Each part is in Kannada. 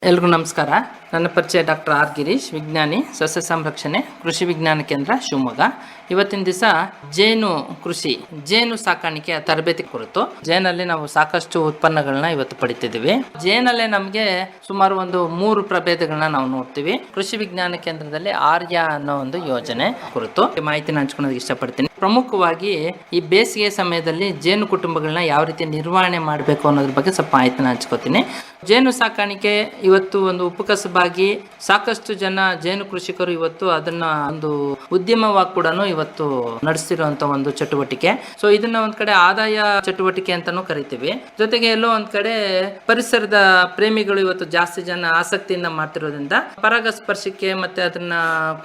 ಎಲ್ರಿಗೂ ನಮಸ್ಕಾರ. ನನ್ನ ಪರಿಚಯ ಡಾಕ್ಟರ್ ಆರ್ ಗಿರೀಶ್, ವಿಜ್ಞಾನಿ, ಸಸ್ಯ ಸಂರಕ್ಷಣೆ, ಕೃಷಿ ವಿಜ್ಞಾನ ಕೇಂದ್ರ, ಶಿವಮೊಗ್ಗ. ಇವತ್ತಿನ ದಿವಸ ಜೇನು ಕೃಷಿ, ಜೇನು ಸಾಕಾಣಿಕೆಯ ತರಬೇತಿ ಕುರಿತು. ಜೇನಲ್ಲಿ ನಾವು ಸಾಕಷ್ಟು ಉತ್ಪನ್ನಗಳನ್ನ ಇವತ್ತು ಪಡಿತಿದ್ದೀವಿ. ಜೇನಲ್ಲೇ ನಮಗೆ ಸುಮಾರು ಒಂದು 3 ಪ್ರಭೇದಗಳನ್ನ ನಾವು ನೋಡ್ತೀವಿ. ಕೃಷಿ ವಿಜ್ಞಾನ ಕೇಂದ್ರದಲ್ಲಿ ಆರ್ಯ ಅನ್ನೋ ಒಂದು ಯೋಜನೆ ಕುರಿತು ಮಾಹಿತಿನ ಹಂಚ್ಕೊಳ್ಳೋದಕ್ಕೆ ಇಷ್ಟಪಡ್ತೀನಿ. ಪ್ರಮುಖವಾಗಿ ಈ ಬೇಸಿಗೆ ಸಮಯದಲ್ಲಿ ಜೇನು ಕುಟುಂಬಗಳನ್ನ ಯಾವ ರೀತಿ ನಿರ್ವಹಣೆ ಮಾಡಬೇಕು ಅನ್ನೋದ್ರ ಬಗ್ಗೆ ಸ್ವಲ್ಪ ಮಾಹಿತಿನ ಹಂಚ್ಕೋತೀನಿ. ಜೇನು ಸಾಕಾಣಿಕೆ ಇವತ್ತು ಒಂದು ಉಪಕಸಬಾಗಿ ಸಾಕಷ್ಟು ಜನ ಜೇನು ಕೃಷಿಕರು ಇವತ್ತು ಅದನ್ನ ಒಂದು ಉದ್ಯಮವಾಗಿ ಕೂಡ ಇವತ್ತು ನಡೆಸ್ತಿರುವಂತ ಒಂದು ಚಟುವಟಿಕೆ. ಸೊ ಇದನ್ನ ಒಂದ್ ಕಡೆ ಆದಾಯ ಚಟುವಟಿಕೆ ಅಂತಾನೂ ಕರಿತೀವಿ. ಜೊತೆಗೆ ಎಲ್ಲೋ ಒಂದ್ ಕಡೆ ಪರಿಸರದ ಪ್ರೇಮಿಗಳು ಇವತ್ತು ಜಾಸ್ತಿ ಜನ ಆಸಕ್ತಿಯಿಂದ ಮಾಡ್ತಿರೋದ್ರಿಂದ ಪರಾಗಸ್ಪರ್ಶಕ್ಕೆ ಮತ್ತೆ ಅದನ್ನ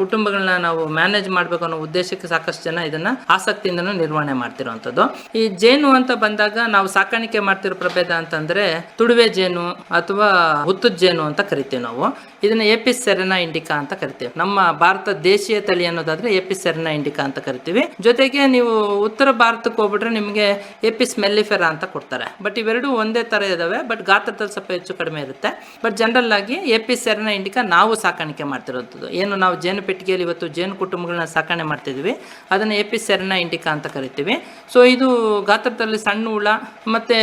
ಕುಟುಂಬಗಳನ್ನ ನಾವು ಮ್ಯಾನೇಜ್ ಮಾಡ್ಬೇಕು ಅನ್ನೋ ಉದ್ದೇಶಕ್ಕೆ ಸಾಕಷ್ಟು ಜನ ಇದನ್ನ ಆಸಕ್ತಿಯಿಂದನೂ ನಿರ್ವಹಣೆ ಮಾಡ್ತಿರುವಂತದ್ದು. ಈ ಜೇನು ಅಂತ ಬಂದಾಗ ನಾವು ಸಾಕಾಣಿಕೆ ಮಾಡ್ತಿರೋ ಪ್ರಭೇದ ಅಂತಂದ್ರೆ ತುಡುವೆ ಜೇನು ಅಥವಾ ಹುತ್ತದ ಜೇನು ಅಂತ ಕರಿತೀವಿ ನಾವು. ಇದನ್ನ ಎಪಿಸ್ ಸೆರೆನಾ ಇಂಡಿಕಾ ಅಂತ ಕರಿತೀವಿ. ನಮ್ಮ ಭಾರತ ದೇಶೀಯ ತಳಿ ಅನ್ನೋದಾದ್ರೆ ಎಪಿಸ್ ಸೆರೆನಾ ಇಂಡಿಕಾ ಅಂತ ಕರಿತೀವಿ. ಜೊತೆಗೆ ನೀವು ಉತ್ತರ ಭಾರತಕ್ಕೆ ಹೋಗ್ಬಿಟ್ರೆ ನಿಮಗೆ ಎಪಿಸ್ ಮೆಲ್ಲಿಫೆರಾ ಅಂತ ಕೊಡ್ತಾರೆ. ಬಟ್ ಇವೆರಡು ಒಂದೇ ತರ ಇದಾವೆ, ಬಟ್ ಗಾತ್ರದಲ್ಲಿ ಸ್ವಲ್ಪ ಹೆಚ್ಚು ಕಡಿಮೆ ಇರುತ್ತೆ. ಬಟ್ ಜನರಲ್ ಆಗಿ ಎಪಿಸ್ ಸೆರೆನಾ ಇಂಡಿಕಾ ನಾವು ಸಾಕಾಣಿಕೆ ಮಾಡ್ತಿರೋದು. ಏನು ನಾವು ಜೇನು ಪೆಟ್ಟಿಗೆಯಲ್ಲಿ ಇವತ್ತು ಜೇನು ಕುಟುಂಬಗಳನ್ನ ಸಾಕಣೆ ಮಾಡ್ತಿದ್ವಿ, ಅದನ್ನ ಎಪಿಸ್ ಸೆರೆನಾ ಇಂಡಿಕಾ ಅಂತ ಕರಿತೀವಿ. ಸೊ ಇದು ಗಾತ್ರದಲ್ಲಿ ಸಣ್ಣ ಹುಳ ಮತ್ತೆ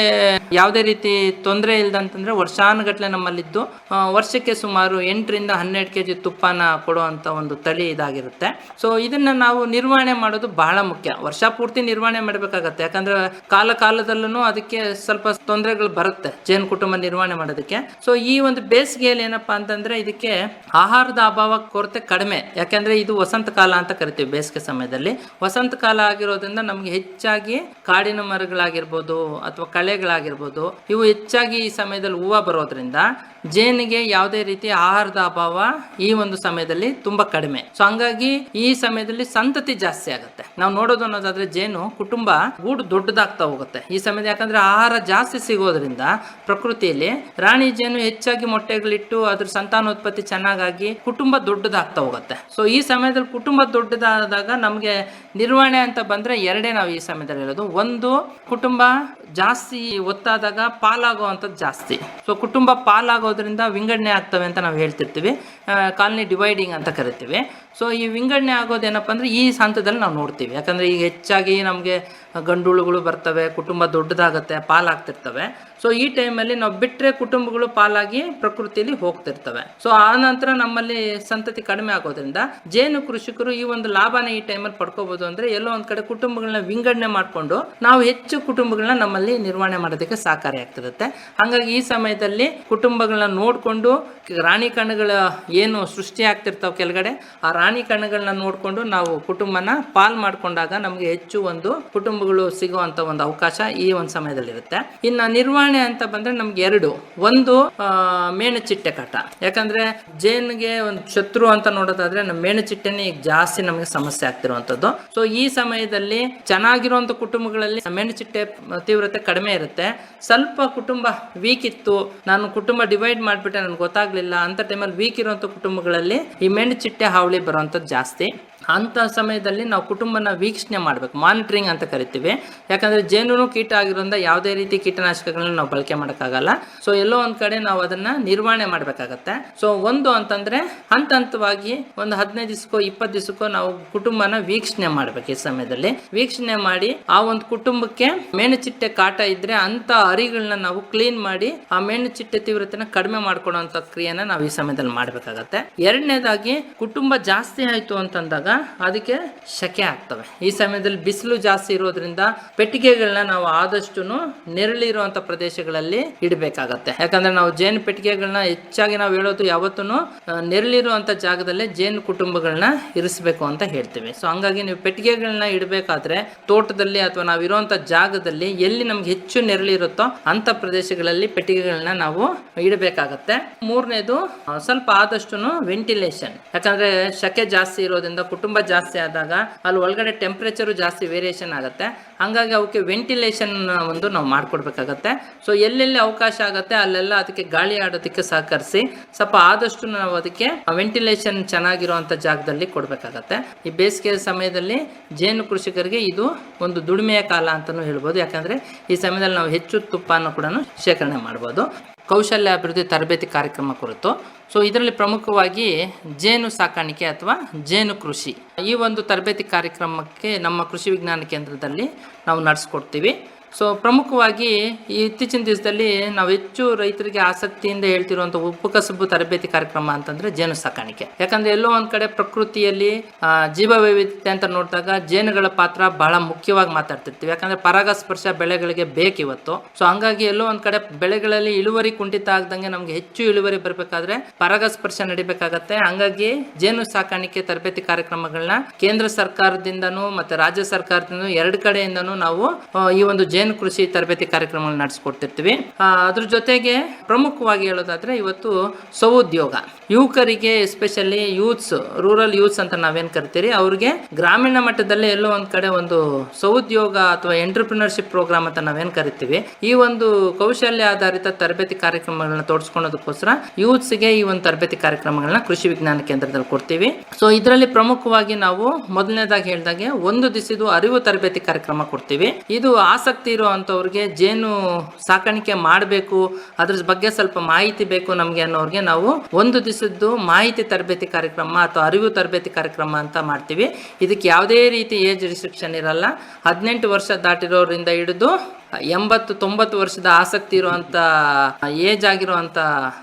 ಯಾವುದೇ ರೀತಿ ತೊಂದರೆ ಇಲ್ದಂತಂದ್ರೆ ವರ್ಷಾನುಗಟ್ಲೆ ನಮ್ಮಲ್ಲಿದ್ದು ವರ್ಷಕ್ಕೆ ಸುಮಾರು 8 ರಿಂದ 12 kg ತುಪ್ಪನ ಕೊಡುವಂತ ಒಂದು ತಳಿ ಇದಾಗಿರುತ್ತೆ. ಸೊ ಇದನ್ನ ನಾವು ನಿರ್ವಹಣೆ ಮಾಡೋದು ಬಹಳ ಮುಖ್ಯ. ವರ್ಷ ಪೂರ್ತಿ ನಿರ್ವಹಣೆ ಮಾಡಬೇಕಾಗತ್ತೆ. ಯಾಕಂದ್ರೆ ಕಾಲದಲ್ಲೂ ಅದಕ್ಕೆ ಸ್ವಲ್ಪ ತೊಂದರೆಗಳು ಬರುತ್ತೆ ಜೇನು ಕುಟುಂಬ ನಿರ್ವಹಣೆ ಮಾಡೋದಕ್ಕೆ. ಸೊ ಈ ಒಂದು ಬೇಸಿಗೆಯಲ್ಲಿ ಏನಪ್ಪಾ ಅಂತಂದ್ರೆ ಇದಕ್ಕೆ ಆಹಾರದ ಅಭಾವ ಕೊರತೆ ಕಡಿಮೆ. ಯಾಕಂದ್ರೆ ಇದು ವಸಂತ ಕಾಲ ಅಂತ ಕರಿತೀವಿ. ಬೇಸಿಗೆ ಸಮಯದಲ್ಲಿ ವಸಂತ ಕಾಲ ಆಗಿರೋದ್ರಿಂದ ನಮ್ಗೆ ಹೆಚ್ಚಾಗಿ ಕಾಡಿನ ಮರಗಳಾಗಿರ್ಬೋದು ಅಥವಾ ಕಳೆಗಳಾಗಿರ್ಬೋದು ಇವು ಹೆಚ್ಚಾಗಿ ಈ ಸಮಯದಲ್ಲಿ ಹೂವು ಬರೋದ್ರಿಂದ ಜೇನಿಗೆ ಯಾವುದೇ ರೀತಿ ಆಹಾರದ ಅಭಾವ ಈ ಒಂದು ಸಮಯದಲ್ಲಿ ತುಂಬಾ ಕಡಿಮೆ. ಸೊ ಹಂಗಾಗಿ ಈ ಸಮಯದಲ್ಲಿ ಸಂತತಿ ಜಾಸ್ತಿ ಆಗುತ್ತೆ. ನಾವು ನೋಡೋದು ಅನ್ನೋದಾದ್ರೆ ಜೇನು ಕುಟುಂಬ ಗೂಡು ದೊಡ್ಡದಾಗ್ತಾ ಹೋಗುತ್ತೆ ಈ ಸಮಯದಲ್ಲಿ. ಯಾಕಂದ್ರೆ ಆಹಾರ ಜಾಸ್ತಿ ಸಿಗೋದ್ರಿಂದ ಪ್ರಕೃತಿಯಲ್ಲಿ ರಾಣಿ ಜೇನು ಹೆಚ್ಚಾಗಿ ಮೊಟ್ಟೆಗಳಿಟ್ಟು ಅದ್ರ ಸಂತಾನೋತ್ಪತ್ತಿ ಚೆನ್ನಾಗಾಗಿ ಕುಟುಂಬ ದೊಡ್ಡದಾಗ್ತಾ ಹೋಗುತ್ತೆ. ಸೊ ಈ ಸಮಯದಲ್ಲಿ ಕುಟುಂಬ ದೊಡ್ಡದಾದಾಗ ನಮಗೆ ನಿರ್ವಹಣೆ ಅಂತ ಬಂದ್ರೆ ಎರಡೇ ನಾವು ಈ ಸಮಯದಲ್ಲಿ ಹೇಳೋದು. ಒಂದು, ಕುಟುಂಬ ಜಾಸ್ತಿ ಒತ್ತಾದಾಗ ಪಾಲಾಗುವಂಥದ್ದು ಜಾಸ್ತಿ. ಸೊ ಕುಟುಂಬ ಪಾಲಾಗೋದ್ರಿಂದ ವಿಂಗಡಣೆ ಆಗ್ತವೆ ಅಂತ ನಾವು ಹೇಳ್ತಿರ್ತೀವಿ. ಕಾಲನಿ ಡಿವೈಡಿಂಗ್ ಅಂತ ಕರಿತೀವಿ. ಸೊ ಈ ವಿಂಗಡಣೆ ಆಗೋದೇನಪ್ಪ ಅಂದ್ರೆ ಈ ಹಂತದಲ್ಲಿ ನಾವು ನೋಡ್ತೀವಿ. ಯಾಕಂದ್ರೆ ಈಗ ಹೆಚ್ಚಾಗಿ ನಮಗೆ ಗಂಡುಳುಗಳು ಬರ್ತವೆ, ಕುಟುಂಬ ದೊಡ್ಡದಾಗತ್ತೆ, ಪಾಲಾಗ್ತಿರ್ತವೆ. ಸೊ ಈ ಟೈಮಲ್ಲಿ ನಾವು ಬಿಟ್ಟರೆ ಕುಟುಂಬಗಳು ಪಾಲಾಗಿ ಪ್ರಕೃತಿಯಲ್ಲಿ ಹೋಗ್ತಿರ್ತವೆ. ಸೊ ಆ ನಂತರ ನಮ್ಮಲ್ಲಿ ಸಂತತಿ ಕಡಿಮೆ ಆಗೋದ್ರಿಂದ ಜೇನು ಕೃಷಿಕರು ಈ ಒಂದು ಲಾಭನ ಈ ಟೈಮಲ್ಲಿ ಪಡ್ಕೋಬಹುದು. ಅಂದ್ರೆ ಎಲ್ಲೋ ಒಂದ್ ಕಡೆ ಕುಟುಂಬಗಳನ್ನ ವಿಂಗಡಣೆ ಮಾಡಿಕೊಂಡು ನಾವು ಹೆಚ್ಚು ಕುಟುಂಬಗಳನ್ನ ನಮ್ಮಲ್ಲಿ ನಿರ್ವಹಣೆ ಮಾಡೋದಕ್ಕೆ ಸಹಕಾರಿ ಆಗ್ತಿರುತ್ತೆ. ಹಾಗಾಗಿ ಈ ಸಮಯದಲ್ಲಿ ಕುಟುಂಬಗಳನ್ನ ನೋಡಿಕೊಂಡು ರಾಣಿ ಕಣ್ಣುಗಳ ಏನು ಸೃಷ್ಟಿ ಆಗ್ತಿರ್ತಾವೆ ಕೆಳಗಡೆ, ಆ ರಾಣಿ ಕಣ್ಣುಗಳನ್ನ ನೋಡಿಕೊಂಡು ನಾವು ಕುಟುಂಬನ ಪಾಲ್ ಮಾಡ್ಕೊಂಡಾಗ ನಮಗೆ ಹೆಚ್ಚು ಒಂದು ಕುಟುಂಬಗಳು ಸಿಗುವಂತ ಒಂದು ಅವಕಾಶ ಈ ಒಂದು ಸಮಯದಲ್ಲಿ ಇರುತ್ತೆ. ಇನ್ನು ನಿರ್ವಹಣೆ ಅಂತ ಬಂದ್ರೆ ನಮ್ಗೆ ಒಂದು ಮೇಣಚಿಟ್ಟೆ ಕಾಟ. ಯಾಕಂದ್ರೆ ಜೇನಿಗೆ ಒಂದು ಶತ್ರು ಅಂತ ನೋಡೋದಾದ್ರೆ ನಮ್ಮ ಮೇಣಚಿಟ್ಟೆನೇ ಈಗ ಜಾಸ್ತಿ ನಮಗೆ ಸಮಸ್ಯೆ ಆಗ್ತಿರುವಂತದ್ದು. ಸೊ ಈ ಸಮಯದಲ್ಲಿ ಚೆನ್ನಾಗಿರುವಂತ ಕುಟುಂಬಗಳಲ್ಲಿ ಮೇಣಚಿಟ್ಟೆ ತೀವ್ರತೆ ಕಡಿಮೆ ಇರುತ್ತೆ. ಸ್ವಲ್ಪ ಕುಟುಂಬ ವೀಕ್ ಇತ್ತು, ನಾನು ಕುಟುಂಬ ಡಿವೈಡ್ ಮಾಡ್ಬಿಟ್ಟೆ ನನ್ಗೆ ಗೊತ್ತಾಗ್ಲಿಲ್ಲ ಅಂತ ಟೈಮಲ್ಲಿ ವೀಕ್ ಇರುವಂತ ಕುಟುಂಬಗಳಲ್ಲಿ ಈ ಮೇಣಚಿಟ್ಟೆ ಹಾವಳಿ ಬರುವಂತದ್ದು ಜಾಸ್ತಿ. ಅಂತ ಸಮಯದಲ್ಲಿ ನಾವು ಕುಟುಂಬನ ವೀಕ್ಷಣೆ ಮಾಡ್ಬೇಕು, ಮಾನಿಟರಿಂಗ್ ಅಂತ ಕರಿತೀವಿ. ಯಾಕಂದ್ರೆ ಜೇನು ಕೀಟ ಆಗಿರೋದ್ರಿಂದ ಯಾವುದೇ ರೀತಿ ಕೀಟನಾಶಕಗಳನ್ನ ನಾವು ಬಳಕೆ ಮಾಡೋಕ್ಕಾಗಲ್ಲ. ಸೊ ಎಲ್ಲೋ ಒಂದ್ ಕಡೆ ನಾವು ಅದನ್ನ ನಿರ್ವಹಣೆ ಮಾಡ್ಬೇಕಾಗತ್ತೆ. ಸೊ ಒಂದು ಅಂತಂದ್ರೆ ಹಂತವಾಗಿ ಒಂದು 15 ದಿವಸಕ್ಕೋ 20 ದಿವಸಕ್ಕೋ ನಾವು ಕುಟುಂಬನ ವೀಕ್ಷಣೆ ಮಾಡ್ಬೇಕು. ಈ ಸಮಯದಲ್ಲಿ ವೀಕ್ಷಣೆ ಮಾಡಿ ಆ ಒಂದು ಕುಟುಂಬಕ್ಕೆ ಮೇಣಚಿಟ್ಟೆ ಕಾಟ ಇದ್ರೆ ಅಂತ ಅರಿಗಳನ್ನ ನಾವು ಕ್ಲೀನ್ ಮಾಡಿ ಆ ಮೇಣಚಿಟ್ಟೆ ತೀವ್ರತೆನ ಕಡಿಮೆ ಮಾಡ್ಕೊಡುವಂತ ಕ್ರಿಯೆನ ನಾವು ಈ ಸಮಯದಲ್ಲಿ ಮಾಡ್ಬೇಕಾಗತ್ತೆ. ಎರಡನೇದಾಗಿ ಕುಟುಂಬ ಜಾಸ್ತಿ ಆಯ್ತು ಅಂತಂದಾಗ ಅದಕ್ಕೆ ಶಕೆ ಆಗ್ತವೆ. ಈ ಸಮಯದಲ್ಲಿ ಬಿಸಿಲು ಜಾಸ್ತಿ ಇರೋದ್ರಿಂದ ಪೆಟ್ಟಿಗೆಗಳನ್ನ ನಾವು ಆದಷ್ಟು ನೆರಳಿರುವಂತ ಪ್ರದೇಶಗಳಲ್ಲಿ ಇಡಬೇಕಾಗತ್ತೆ. ಯಾಕಂದ್ರೆ ನಾವು ಜೇನು ಪೆಟ್ಟಿಗೆಗಳನ್ನ ಹೆಚ್ಚಾಗಿ ನಾವು ಹೇಳೋದು ಯಾವತ್ತೂ ನೆರಳಿರುವಂತ ಜಾಗದಲ್ಲೇ ಜೇನು ಕುಟುಂಬಗಳನ್ನ ಇರಿಸಬೇಕು ಅಂತ ಹೇಳ್ತೀವಿ. ಸೊ ಹಂಗಾಗಿ ನೀವು ಪೆಟ್ಟಿಗೆಗಳನ್ನ ಇಡಬೇಕಾದ್ರೆ ತೋಟದಲ್ಲಿ ಅಥವಾ ನಾವು ಇರುವಂತ ಜಾಗದಲ್ಲಿ ಎಲ್ಲಿ ನಮ್ಗೆ ಹೆಚ್ಚು ನೆರಳಿರುತ್ತೋ ಅಂತ ಪ್ರದೇಶಗಳಲ್ಲಿ ಪೆಟ್ಟಿಗೆಗಳನ್ನ ನಾವು ಇಡಬೇಕಾಗತ್ತೆ. ಮೂರನೇದು ಸ್ವಲ್ಪ ಆದಷ್ಟು ವೆಂಟಿಲೇಷನ್. ಯಾಕಂದ್ರೆ ಶಕೆ ಜಾಸ್ತಿ ಇರೋದ್ರಿಂದ ಕುಟುಂಬ ಜಾಸ್ತಿ ಆದಾಗ ಅಲ್ಲಿ ಒಳಗಡೆ ಟೆಂಪರೇಚರ್ ಜಾಸ್ತಿ ವೇರಿಯೇಷನ್ ಆಗುತ್ತೆ. ಹಂಗಾಗಿ ಅವಕ್ಕೆ ವೆಂಟಿಲೇಷನ್ ಒಂದು ನಾವು ಮಾಡ್ಕೊಡ್ಬೇಕಾಗತ್ತೆ. ಸೊ ಎಲ್ಲೆಲ್ಲಿ ಅವಕಾಶ ಆಗುತ್ತೆ ಅಲ್ಲೆಲ್ಲ ಅದಕ್ಕೆ ಗಾಳಿ ಆಡೋದಕ್ಕೆ ಸಹಕರಿಸಿ ಸ್ವಲ್ಪ ಆದಷ್ಟು ನಾವು ಅದಕ್ಕೆ ವೆಂಟಿಲೇಷನ್ ಚೆನ್ನಾಗಿರುವಂತ ಜಾಗದಲ್ಲಿ ಕೊಡ್ಬೇಕಾಗತ್ತೆ. ಈ ಬೇಸಿಗೆ ಸಮಯದಲ್ಲಿ ಜೇನು ಕೃಷಿಕರಿಗೆ ಇದು ಒಂದು ದುಡಿಮೆಯ ಕಾಲ ಅಂತಾನೂ ಹೇಳ್ಬೋದು. ಯಾಕಂದ್ರೆ ಈ ಸಮಯದಲ್ಲಿ ನಾವು ಹೆಚ್ಚು ತುಪ್ಪನ ಕೂಡ ಶೇಖರಣೆ ಮಾಡ್ಬೋದು. ಕೌಶಲ್ಯ ಅಭಿವೃದ್ಧಿ ತರಬೇತಿ ಕಾರ್ಯಕ್ರಮ ಕುರಿತು. ಸೊ ಇದರಲ್ಲಿ ಪ್ರಮುಖವಾಗಿ ಜೇನು ಸಾಕಾಣಿಕೆ ಅಥವಾ ಜೇನು ಕೃಷಿ ಈ ಒಂದು ತರಬೇತಿ ಕಾರ್ಯಕ್ರಮಕ್ಕೆ ನಮ್ಮ ಕೃಷಿ ವಿಜ್ಞಾನ ಕೇಂದ್ರದಲ್ಲಿ ನಾವು ನಡೆಸ್ಕೊಡ್ತೀವಿ. ಸೊ ಪ್ರಮುಖವಾಗಿ ಈ ಇತ್ತೀಚಿನ ದಿವಸದಲ್ಲಿ ನಾವು ಹೆಚ್ಚು ರೈತರಿಗೆ ಆಸಕ್ತಿಯಿಂದ ಹೇಳ್ತಿರುವಂಥ ಉಪಕಸಬು ತರಬೇತಿ ಕಾರ್ಯಕ್ರಮ ಅಂತಂದ್ರೆ ಜೇನು ಸಾಕಾಣಿಕೆ. ಯಾಕಂದ್ರೆ ಎಲ್ಲೋ ಒಂದ್ ಕಡೆ ಪ್ರಕೃತಿಯಲ್ಲಿ ಜೀವ ವೈವಿಧ್ಯತೆ ಅಂತ ನೋಡಿದಾಗ ಜೇನುಗಳ ಪಾತ್ರ ಬಹಳ ಮುಖ್ಯವಾಗಿ ಮಾತಾಡ್ತಿರ್ತೀವಿ. ಯಾಕಂದ್ರೆ ಪರಾಗಸ್ಪರ್ಶ ಬೆಳೆಗಳಿಗೆ ಬೇಕಿವತ್ತು. ಸೊ ಹಂಗಾಗಿ ಎಲ್ಲೋ ಒಂದ್ ಕಡೆ ಬೆಳೆಗಳಲ್ಲಿ ಇಳುವರಿ ಕುಂಠಿತ ಆಗದಂಗೆ ನಮ್ಗೆ ಹೆಚ್ಚು ಇಳುವರಿ ಬರಬೇಕಾದ್ರೆ ಪರಾಗಸ್ಪರ್ಶ ನಡಿಬೇಕಾಗತ್ತೆ. ಹಂಗಾಗಿ ಜೇನು ಸಾಕಾಣಿಕೆ ತರಬೇತಿ ಕಾರ್ಯಕ್ರಮಗಳನ್ನ ಕೇಂದ್ರ ಸರ್ಕಾರದಿಂದನೂ ಮತ್ತೆ ರಾಜ್ಯ ಸರ್ಕಾರದಿಂದ ಎರಡು ಕಡೆಯಿಂದನೂ ನಾವು ಈ ಒಂದು ಜೇನು ಕೃಷಿ ತರಬೇತಿ ಕಾರ್ಯಕ್ರಮಗಳನ್ನ ನಡೆಸ್ಕೊಡ್ತಿರ್ತೀವಿ. ಅದ್ರ ಜೊತೆಗೆ ಪ್ರಮುಖವಾಗಿ ಹೇಳೋದಾದ್ರೆ ಇವತ್ತು ಸ್ವಉದ್ಯೋಗ ಯುವಕರಿಗೆ, ಎಸ್ಪೆಷಲಿ ಯೂತ್ಸ್, ರೂರಲ್ ಯೂತ್ಸ್ ಅಂತ ನಾವೇನ್ ಕರಿತೀರಿ, ಅವ್ರಿಗೆ ಗ್ರಾಮೀಣ ಮಟ್ಟದಲ್ಲೇ ಎಲ್ಲೋ ಒಂದ್ ಕಡೆ ಒಂದು ಸ್ವಉದ್ಯೋಗ ಅಥವಾ ಎಂಟರ್ಪ್ರಿನರ್ಶಿಪ್ ಪ್ರೋಗ್ರಾಮ್ ಅಂತ ನಾವೇನ್ ಕರಿತೀವಿ, ಈ ಒಂದು ಕೌಶಲ್ಯ ಆಧಾರಿತ ತರಬೇತಿ ಕಾರ್ಯಕ್ರಮಗಳನ್ನ ತೋರಿಸ್ಕೊಳ್ಳೋದಕ್ಕೋಸ್ಕರ ಯೂತ್ಸ್ಗೆ ಈ ಒಂದು ತರಬೇತಿ ಕಾರ್ಯಕ್ರಮಗಳನ್ನ ಕೃಷಿ ವಿಜ್ಞಾನ ಕೇಂದ್ರದಲ್ಲಿ ಕೊಡ್ತೀವಿ. ಸೊ ಇದರಲ್ಲಿ ಪ್ರಮುಖವಾಗಿ ನಾವು ಮೊದಲನೇದಾಗಿ ಹೇಳ್ದಾಗೆ ಒಂದು ದಿವಸದ ಅರಿವು ತರಬೇತಿ ಕಾರ್ಯಕ್ರಮ ಕೊಡ್ತೀವಿ. ಇದು ಆಸಕ್ತಿ ಇರುವಂತವ್ರಿಗೆ ಜೇನು ಸಾಕಾಣಿಕೆ ಮಾಡಬೇಕು, ಅದ್ರ ಬಗ್ಗೆ ಸ್ವಲ್ಪ ಮಾಹಿತಿ ಬೇಕು ನಮ್ಗೆ ಅನ್ನೋರ್ಗೆ ನಾವು ಒಂದು ದಿವಸದ್ದು ಮಾಹಿತಿ ತರಬೇತಿ ಕಾರ್ಯಕ್ರಮ ಅಥವಾ ಅರಿವು ತರಬೇತಿ ಕಾರ್ಯಕ್ರಮ ಅಂತ ಮಾಡ್ತೀವಿ. ಇದಕ್ಕೆ ಯಾವುದೇ ರೀತಿ ಏಜ್ ರಿಸ್ಟ್ರಿಕ್ಷನ್ ಇರಲ್ಲ. 18 ವರ್ಷ ದಾಟಿರೋರಿಂದ ಹಿಡಿದು 80-90 ವರ್ಷದ ಆಸಕ್ತಿ ಇರುವಂತ ಏಜ್ ಆಗಿರುವಂತ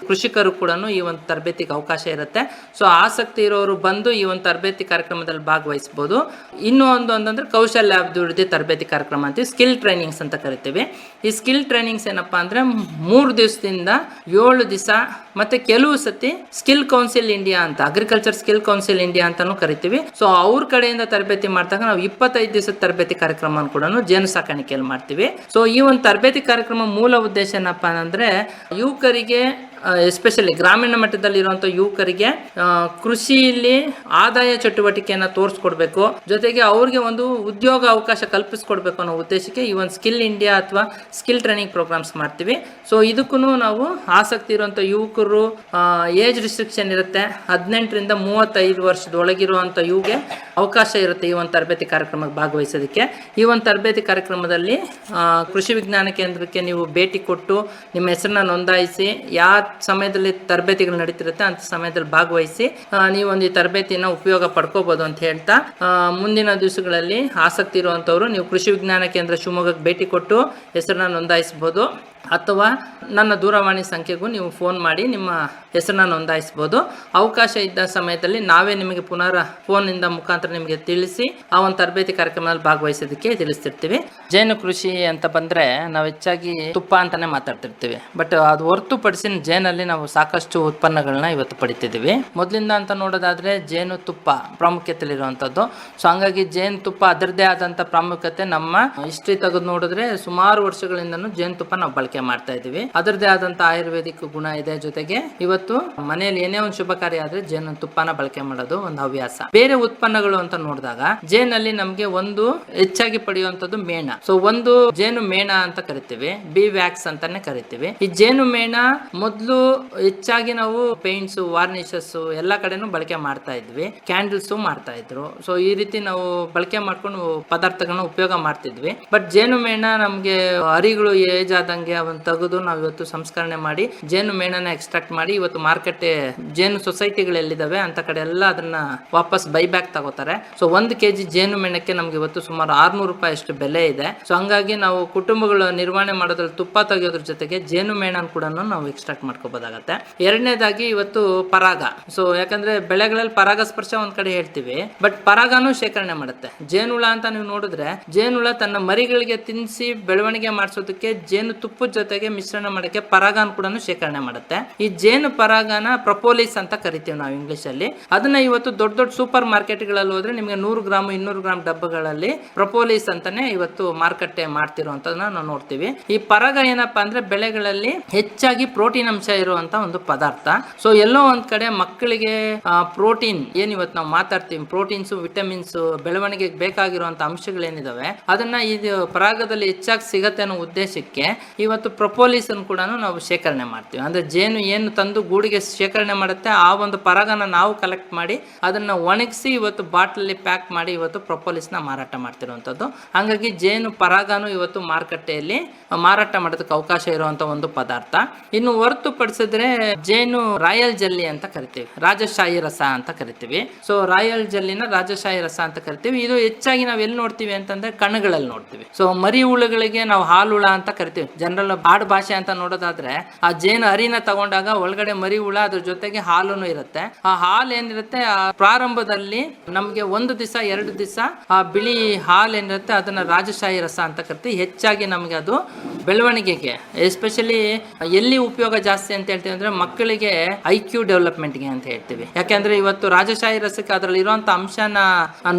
ಕೃಷಿಕರು ಕೂಡ ಈ ಒಂದು ತರಬೇತಿಗೆ ಅವಕಾಶ ಇರುತ್ತೆ. ಸೊ ಆಸಕ್ತಿ ಇರೋರು ಬಂದು ಈ ಒಂದು ತರಬೇತಿ ಕಾರ್ಯಕ್ರಮದಲ್ಲಿ ಭಾಗವಹಿಸಬಹುದು. ಇನ್ನೂ ಒಂದು ಅಂತಂದ್ರೆ ಕೌಶಲ್ಯ ಅಭಿವೃದ್ಧಿ ತರಬೇತಿ ಕಾರ್ಯಕ್ರಮ ಅಂತೀವಿ, ಸ್ಕಿಲ್ ಟ್ರೈನಿಂಗ್ಸ್ ಅಂತ ಕರಿತೀವಿ. ಈ ಸ್ಕಿಲ್ ಟ್ರೈನಿಂಗ್ಸ್ ಏನಪ್ಪಾ ಅಂದ್ರೆ 3 ದಿವಸದಿಂದ 7 ದಿವಸ ಮತ್ತೆ ಕೆಲವು ಸತಿ ಸ್ಕಿಲ್ ಕೌನ್ಸಿಲ್ ಇಂಡಿಯಾ ಅಂತ, ಅಗ್ರಿಕಲ್ಚರ್ ಸ್ಕಿಲ್ ಕೌನ್ಸಿಲ್ ಇಂಡಿಯಾ ಅಂತಾನು ಕರಿತೀವಿ. ಸೊ ಅವ್ರ ಕಡೆಯಿಂದ ತರಬೇತಿ ಮಾಡಿದಾಗ ನಾವು 25 ದಿವಸದ ತರಬೇತಿ ಕಾರ್ಯಕ್ರಮ ಕೂಡ ಜೇನು ಸಾಕಾಣಿಕೆಯಲ್ಲಿ ಮಾಡ್ತೀವಿ. ಸೊ ಈ ಒಂದು ತರಬೇತಿ ಕಾರ್ಯಕ್ರಮ ಮೂಲ ಉದ್ದೇಶ ಏನಪ್ಪಾ ಅಂದ್ರೆ ಯುವಕರಿಗೆ, ಎಸ್ಪೆಷಲಿ ಗ್ರಾಮೀಣ ಮಟ್ಟದಲ್ಲಿ ಇರುವಂತಹ ಯುವಕರಿಗೆ ಕೃಷಿಯಲ್ಲಿ ಆದಾಯ ಚಟುವಟಿಕೆಯನ್ನ ತೋರಿಸ್ಕೊಡ್ಬೇಕು, ಜೊತೆಗೆ ಅವ್ರಿಗೆ ಒಂದು ಉದ್ಯೋಗ ಅವಕಾಶ ಕಲ್ಪಿಸ್ಕೊಡ್ಬೇಕು ಅನ್ನೋ ಉದ್ದೇಶಕ್ಕೆ ಈ ಒಂದು ಸ್ಕಿಲ್ ಇಂಡಿಯಾ ಅಥವಾ ಸ್ಕಿಲ್ ಟ್ರೈನಿಂಗ್ ಪ್ರೋಗ್ರಾಮ್ಸ್ ಮಾಡ್ತೀವಿ. ಸೊ ಇದಕ್ಕೂ ನಾವು ಆಸಕ್ತಿ ಇರುವಂತ ಯುವಕರು, ಏಜ್ ರಿಸ್ಟ್ರಿಕ್ಷನ್ ಇರುತ್ತೆ, 18ರಿಂದ 35 ವರ್ಷದೊಳಗಿರುವಂತ ಯುವಗೆ ಅವಕಾಶ ಇರುತ್ತೆ ಈ ಒಂದು ತರಬೇತಿ ಕಾರ್ಯಕ್ರಮಕ್ಕೆ ಭಾಗವಹಿಸೋದಕ್ಕೆ. ಈ ಒಂದು ತರಬೇತಿ ಕಾರ್ಯಕ್ರಮದಲ್ಲಿ ಕೃಷಿ ವಿಜ್ಞಾನ ಕೇಂದ್ರಕ್ಕೆ ನೀವು ಭೇಟಿ ಕೊಟ್ಟು ನಿಮ್ಮ ಹೆಸರನ್ನ ನೋಂದಾಯಿಸಿ, ಯಾವ ಸಮಯದಲ್ಲಿ ತರಬೇತಿಗಳು ನಡೀತಿರುತ್ತೆ ಅಂತ ಸಮಯದಲ್ಲಿ ಭಾಗವಹಿಸಿ ನೀವು ಒಂದು ಈ ತರಬೇತಿನ ಉಪಯೋಗ ಪಡ್ಕೋಬಹುದು ಅಂತ ಹೇಳ್ತಾ, ಮುಂದಿನ ದಿವಸಗಳಲ್ಲಿ ಆಸಕ್ತಿ ಇರುವಂತವ್ರು ನೀವು ಕೃಷಿ ವಿಜ್ಞಾನ ಕೇಂದ್ರ ಶಿವಮೊಗ್ಗಕ್ಕೆ ಭೇಟಿ ಕೊಟ್ಟು ಹೆಸರನ್ನ ನೋಂದಾಯಿಸಬಹುದು. ಅಥವಾ ನನ್ನ ದೂರವಾಣಿ ಸಂಖ್ಯೆಗೂ ನೀವು ಫೋನ್ ಮಾಡಿ ನಿಮ್ಮ ಹೆಸರನ್ನ ನೋಂದಾಯಿಸಬಹುದು. ಅವಕಾಶ ಇದ್ದ ಸಮಯದಲ್ಲಿ ನಾವೇ ನಿಮಗೆ ಪುನಃ ಫೋನಿಂದ ಮುಖಾಂತರ ನಿಮಗೆ ತಿಳಿಸಿ ಆ ಒಂದು ತರಬೇತಿ ಕಾರ್ಯಕ್ರಮದಲ್ಲಿ ಭಾಗವಹಿಸೋದಕ್ಕೆ ತಿಳಿಸ್ತಿರ್ತೀವಿ. ಜೇನು ಕೃಷಿ ಅಂತ ಬಂದ್ರೆ ನಾವು ಹೆಚ್ಚಾಗಿ ತುಪ್ಪ ಅಂತಾನೆ ಮಾತಾಡ್ತಿರ್ತೀವಿ. ಬಟ್ ಅದು ಹೊರತುಪಡಿಸಿ ಜೇನಲ್ಲಿ ನಾವು ಸಾಕಷ್ಟು ಉತ್ಪನ್ನಗಳನ್ನ ಇವತ್ತು ಪಡಿತಿದ್ದೀವಿ. ಮೊದಲಿಂದ ಅಂತ ನೋಡೋದಾದ್ರೆ ಜೇನು ತುಪ್ಪ ಪ್ರಾಮುಖ್ಯತೆಯಲ್ಲಿರುವಂಥದ್ದು. ಸೊ ಹಂಗಾಗಿ ಜೇನು ತುಪ್ಪ ಅದರದ್ದೇ ಆದಂಥ ಪ್ರಾಮುಖ್ಯತೆ ನಮ್ಮ ಹಿಸ್ಟ್ರಿ ತೆಗೆದು ನೋಡಿದ್ರೆ ಸುಮಾರು ವರ್ಷಗಳಿಂದನೂ ಜೇನುತುಪ್ಪ ನಾವು ಬಳಕೆ ಮಾಡ್ತಾ ಇದೀವಿ. ಅದರದೇ ಆದಂತ ಆಯುರ್ವೇದಿಕ್ ಗುಣ ಇದೆ. ಜೊತೆಗೆ ಇವತ್ತು ಮನೆಯಲ್ಲಿ ಏನೇ ಒಂದು ಶುಭ ಕಾರ್ಯ ಆದ್ರೆ ಜೇನು ತುಪ್ಪನ ಬಳಕೆ ಮಾಡೋದು ಒಂದು ಹವ್ಯಾಸ. ಬೇರೆ ಉತ್ಪನ್ನಗಳು ಅಂತ ನೋಡಿದಾಗ ಜೇನಲ್ಲಿ ನಮ್ಗೆ ಒಂದು ಹೆಚ್ಚಾಗಿ ಪಡೆಯುವಂತದ್ದು ಮೇಣ. ಸೊ ಒಂದು ಜೇನು ಮೇಣ ಅಂತ ಕರಿತೀವಿ, ಬಿ ವ್ಯಾಕ್ಸ್ ಅಂತಾನೆ ಕರಿತೀವಿ. ಈ ಜೇನು ಮೇಣ ಮೊದಲು ಹೆಚ್ಚಾಗಿ ನಾವು ಪೇಂಟ್ಸ್, ವಾರ್ನಿಷಸ್ ಎಲ್ಲಾ ಕಡೆನೂ ಬಳಕೆ ಮಾಡ್ತಾ ಇದ್ವಿ, ಕ್ಯಾಂಡಲ್ಸ್ ಮಾಡ್ತಾ ಇದ್ರು. ಸೊ ಈ ರೀತಿ ನಾವು ಬಳಕೆ ಮಾಡ್ಕೊಂಡು ಪದಾರ್ಥಗಳನ್ನ ಉಪಯೋಗ ಮಾಡ್ತಿದ್ವಿ. ಬಟ್ ಜೇನು ಮೇಣ ನಮ್ಗೆ ಅರಿಗಳು ಏಜ್ ಆದಂಗೆ ಅವನ್ನ ತೆಗೆದು ನಾವು ಇವತ್ತು ಸಂಸ್ಕರಣೆ ಮಾಡಿ ಜೇನು ಮೇಣನ ಎಕ್ಸ್ಟ್ರಾಕ್ಟ್ ಮಾಡಿ ಇವತ್ತು ಮಾರ್ಕೆಟ್ ಜೇನು ಸೊಸೈಟಿಗಳು ಎಲ್ಲಿದಾವೆ ಅಂತ ಕಡೆ ಎಲ್ಲ ಅದನ್ನ ವಾಪಸ್ ಬೈಬ್ಯಾಕ್ ತಗೋತಾರೆ. ಸೊ 1 kg ಜೇನು ಮೇಣಕ್ಕೆ ನಮ್ಗೆ ಇವತ್ತು ಸುಮಾರು 600 ರೂಪಾಯಿ ಅಷ್ಟು ಬೆಲೆ ಇದೆ. ಸೊ ಹಂಗಾಗಿ ನಾವು ಕುಟುಂಬಗಳ ನಿರ್ವಹಣೆ ಮಾಡೋದ್ರಲ್ಲಿ ತುಪ್ಪ ತೆಗೆಯೋದ್ರ ಜೊತೆಗೆ ಜೇನು ಮೇಣನ್ ಕೂಡ ನಾವು ಎಕ್ಸ್ಟ್ರಾಕ್ಟ್ ಮಾಡ್ಕೋಬಹುದಾಗತ್ತೆ. ಎರಡನೇದಾಗಿ ಇವತ್ತು ಪರಾಗ. ಸೊ ಯಾಕಂದ್ರೆ ಬೆಳೆಗಳಲ್ಲಿ ಪರಾಗಸ್ಪರ್ಶ ಒಂದ್ ಕಡೆ ಹೇಳ್ತೀವಿ, ಬಟ್ ಪರಾಗನೂ ಶೇಖರಣೆ ಮಾಡುತ್ತೆ. ಜೇನುಳ ಅಂತ ನೀವು ನೋಡಿದ್ರೆ ಜೇನುಳ ತನ್ನ ಮರಿಗಳಿಗೆ ತಿನ್ನಿಸಿ ಬೆಳವಣಿಗೆ ಮಾಡಿಸೋದಕ್ಕೆ ಜೇನು ತುಪ್ಪದ ಜೊತೆಗೆ ಮಿಶ್ರಣ ಮಾಡಕ್ಕೆ ಪರಾಗನ ಕೂಡ ಶೇಖರಣೆ ಮಾಡುತ್ತೆ. ಈ ಜೇನು ಪರಾಗನ ಪ್ರಪೋಲಿಸ್ ಅಂತ ಕರಿತೀವಿ ನಾವು ಇಂಗ್ಲಿಷ್ ಅಲ್ಲಿ. ಅದನ್ನ ಇವತ್ತು ದೊಡ್ಡ ದೊಡ್ಡ ಸೂಪರ್ ಮಾರ್ಕೆಟ್ ಗಳಲ್ಲಿ ಹೋದ್ರೆ ನಿಮಗೆ 100 ಗ್ರಾಮ್ 200 ಗ್ರಾಮ್ ಡಬ್ಬಗಳಲ್ಲಿ ಪ್ರಪೋಲಿಸ್ ಅಂತಾನೆ ಇವತ್ತು ಮಾರ್ಕೆಟ್ ಮಾಡ್ತಿರುವಂತದನ್ನ ನಾವು ನೋಡ್ತೀವಿ. ಈ ಪರಾಗ ಏನಪ್ಪಾ ಅಂದ್ರೆ ಬೆಳೆಗಳಲ್ಲಿ ಹೆಚ್ಚಾಗಿ ಪ್ರೋಟೀನ್ ಅಂಶ ಇರುವಂತ ಒಂದು ಪದಾರ್ಥ. ಸೊ ಎಲ್ಲೋ ಒಂದ್ ಕಡೆ ಮಕ್ಕಳಿಗೆ ಪ್ರೋಟೀನ್ ಏನ್ ಇವತ್ತು ನಾವು ಮಾತಾಡ್ತೀವಿ, ಪ್ರೋಟೀನ್ಸ್, ವಿಟಮಿನ್ಸ್, ಬೆಳವಣಿಗೆಗೆ ಬೇಕಾಗಿರುವಂತ ಅಂಶಗಳೇನಿದಾವೆ ಅದನ್ನ ಇದು ಪರಾಗದಲ್ಲಿ ಹೆಚ್ಚಾಗಿ ಸಿಗತ್ತೆ ಅನ್ನೋ ಉದ್ದೇಶಕ್ಕೆ ಇವತ್ತು ಇವತ್ತು ಪ್ರೊಪೋಲಿಸ್ ಅನ್ನು ಕೂಡ ನಾವು ಶೇಖರಣೆ ಮಾಡ್ತೀವಿ. ಅಂದ್ರೆ ಜೇನು ಏನು ತಂದು ಗೂಡಿಗೆ ಶೇಖರಣೆ ಮಾಡುತ್ತೆ ಆ ಒಂದು ಪರಾಗನ ನಾವು ಕಲೆಕ್ಟ್ ಮಾಡಿ ಅದನ್ನ ಒಣಗಿಸಿ ಇವತ್ತು ಬಾಟ್ಲಲ್ಲಿ ಪ್ಯಾಕ್ ಮಾಡಿ ಇವತ್ತು ಪ್ರೊಪೋಲಿಸ್ನ ಮಾರಾಟ ಮಾಡ್ತಿರುವಂಥದ್ದು. ಹಾಗಾಗಿ ಜೇನು ಪರಾಗನು ಇವತ್ತು ಮಾರುಕಟ್ಟೆಯಲ್ಲಿ ಮಾರಾಟ ಮಾಡೋದಕ್ಕೆ ಅವಕಾಶ ಇರುವಂತ ಒಂದು ಪದಾರ್ಥ. ಇನ್ನು ಹೊರತುಪಡಿಸಿದ್ರೆ ಜೇನು ರಾಯಲ್ ಜೆಲ್ಲಿ ಅಂತ ಕರಿತೀವಿ, ರಾಜಶಾಹಿ ರಸ ಅಂತ ಕರಿತೀವಿ. ಸೊ ರಾಯಲ್ ಜೆಲ್ಲಿನ ರಾಜಶಾಹಿ ರಸ ಅಂತ ಕರಿತೀವಿ. ಇದು ಹೆಚ್ಚಾಗಿ ನಾವು ಎಲ್ಲಿ ನೋಡ್ತೀವಿ ಅಂತಂದ್ರೆ ಕಣ್ಣುಗಳಲ್ಲಿ ನೋಡ್ತೀವಿ. ಸೊ ಮರಿ ಹುಳುಗಳಿಗೆ ನಾವು ಹಾಲು ಹುಳ ಅಂತ ಕರಿತೀವಿ. ಜನರಲ್ ಆಡು ಭಾಷೆ ಅಂತ ನೋಡೋದಾದ್ರೆ ಆ ಜೇನು ಅರಿನ ತಗೊಂಡಾಗ ಒಳಗಡೆ ಮರಿ ಹುಳ ಅದ್ರ ಜೊತೆಗೆ ಹಾಲುನು ಇರುತ್ತೆ. ಆ ಹಾಲು ಏನಿರುತ್ತೆ ಆ ಪ್ರಾರಂಭದಲ್ಲಿ ನಮ್ಗೆ 1 ದಿವಸ 2 ದಿವಸ ಆ ಬಿಳಿ ಹಾಲು ಏನಿರುತ್ತೆ ಅದನ್ನ ರಾಜಶಾಹಿ ರಸ ಅಂತ ಕರಿತೀವಿ. ಹೆಚ್ಚಾಗಿ ನಮ್ಗೆ ಅದು ಬೆಳವಣಿಗೆಗೆ ಎಸ್ಪೆಷಲಿ ಎಲ್ಲಿ ಉಪಯೋಗ ಜಾಸ್ತಿ ಅಂತ ಹೇಳ್ತೀವಿ ಅಂದ್ರೆ ಮಕ್ಕಳಿಗೆ IQ ಡೆವಲಪ್ಮೆಂಟ್ಗೆ ಅಂತ ಹೇಳ್ತೀವಿ. ಯಾಕೆಂದ್ರೆ ಇವತ್ತು ರಾಜಶಾಹಿ ರಸಕ್ಕೆ ಅದರಲ್ಲಿ ಇರುವಂತ ಅಂಶನ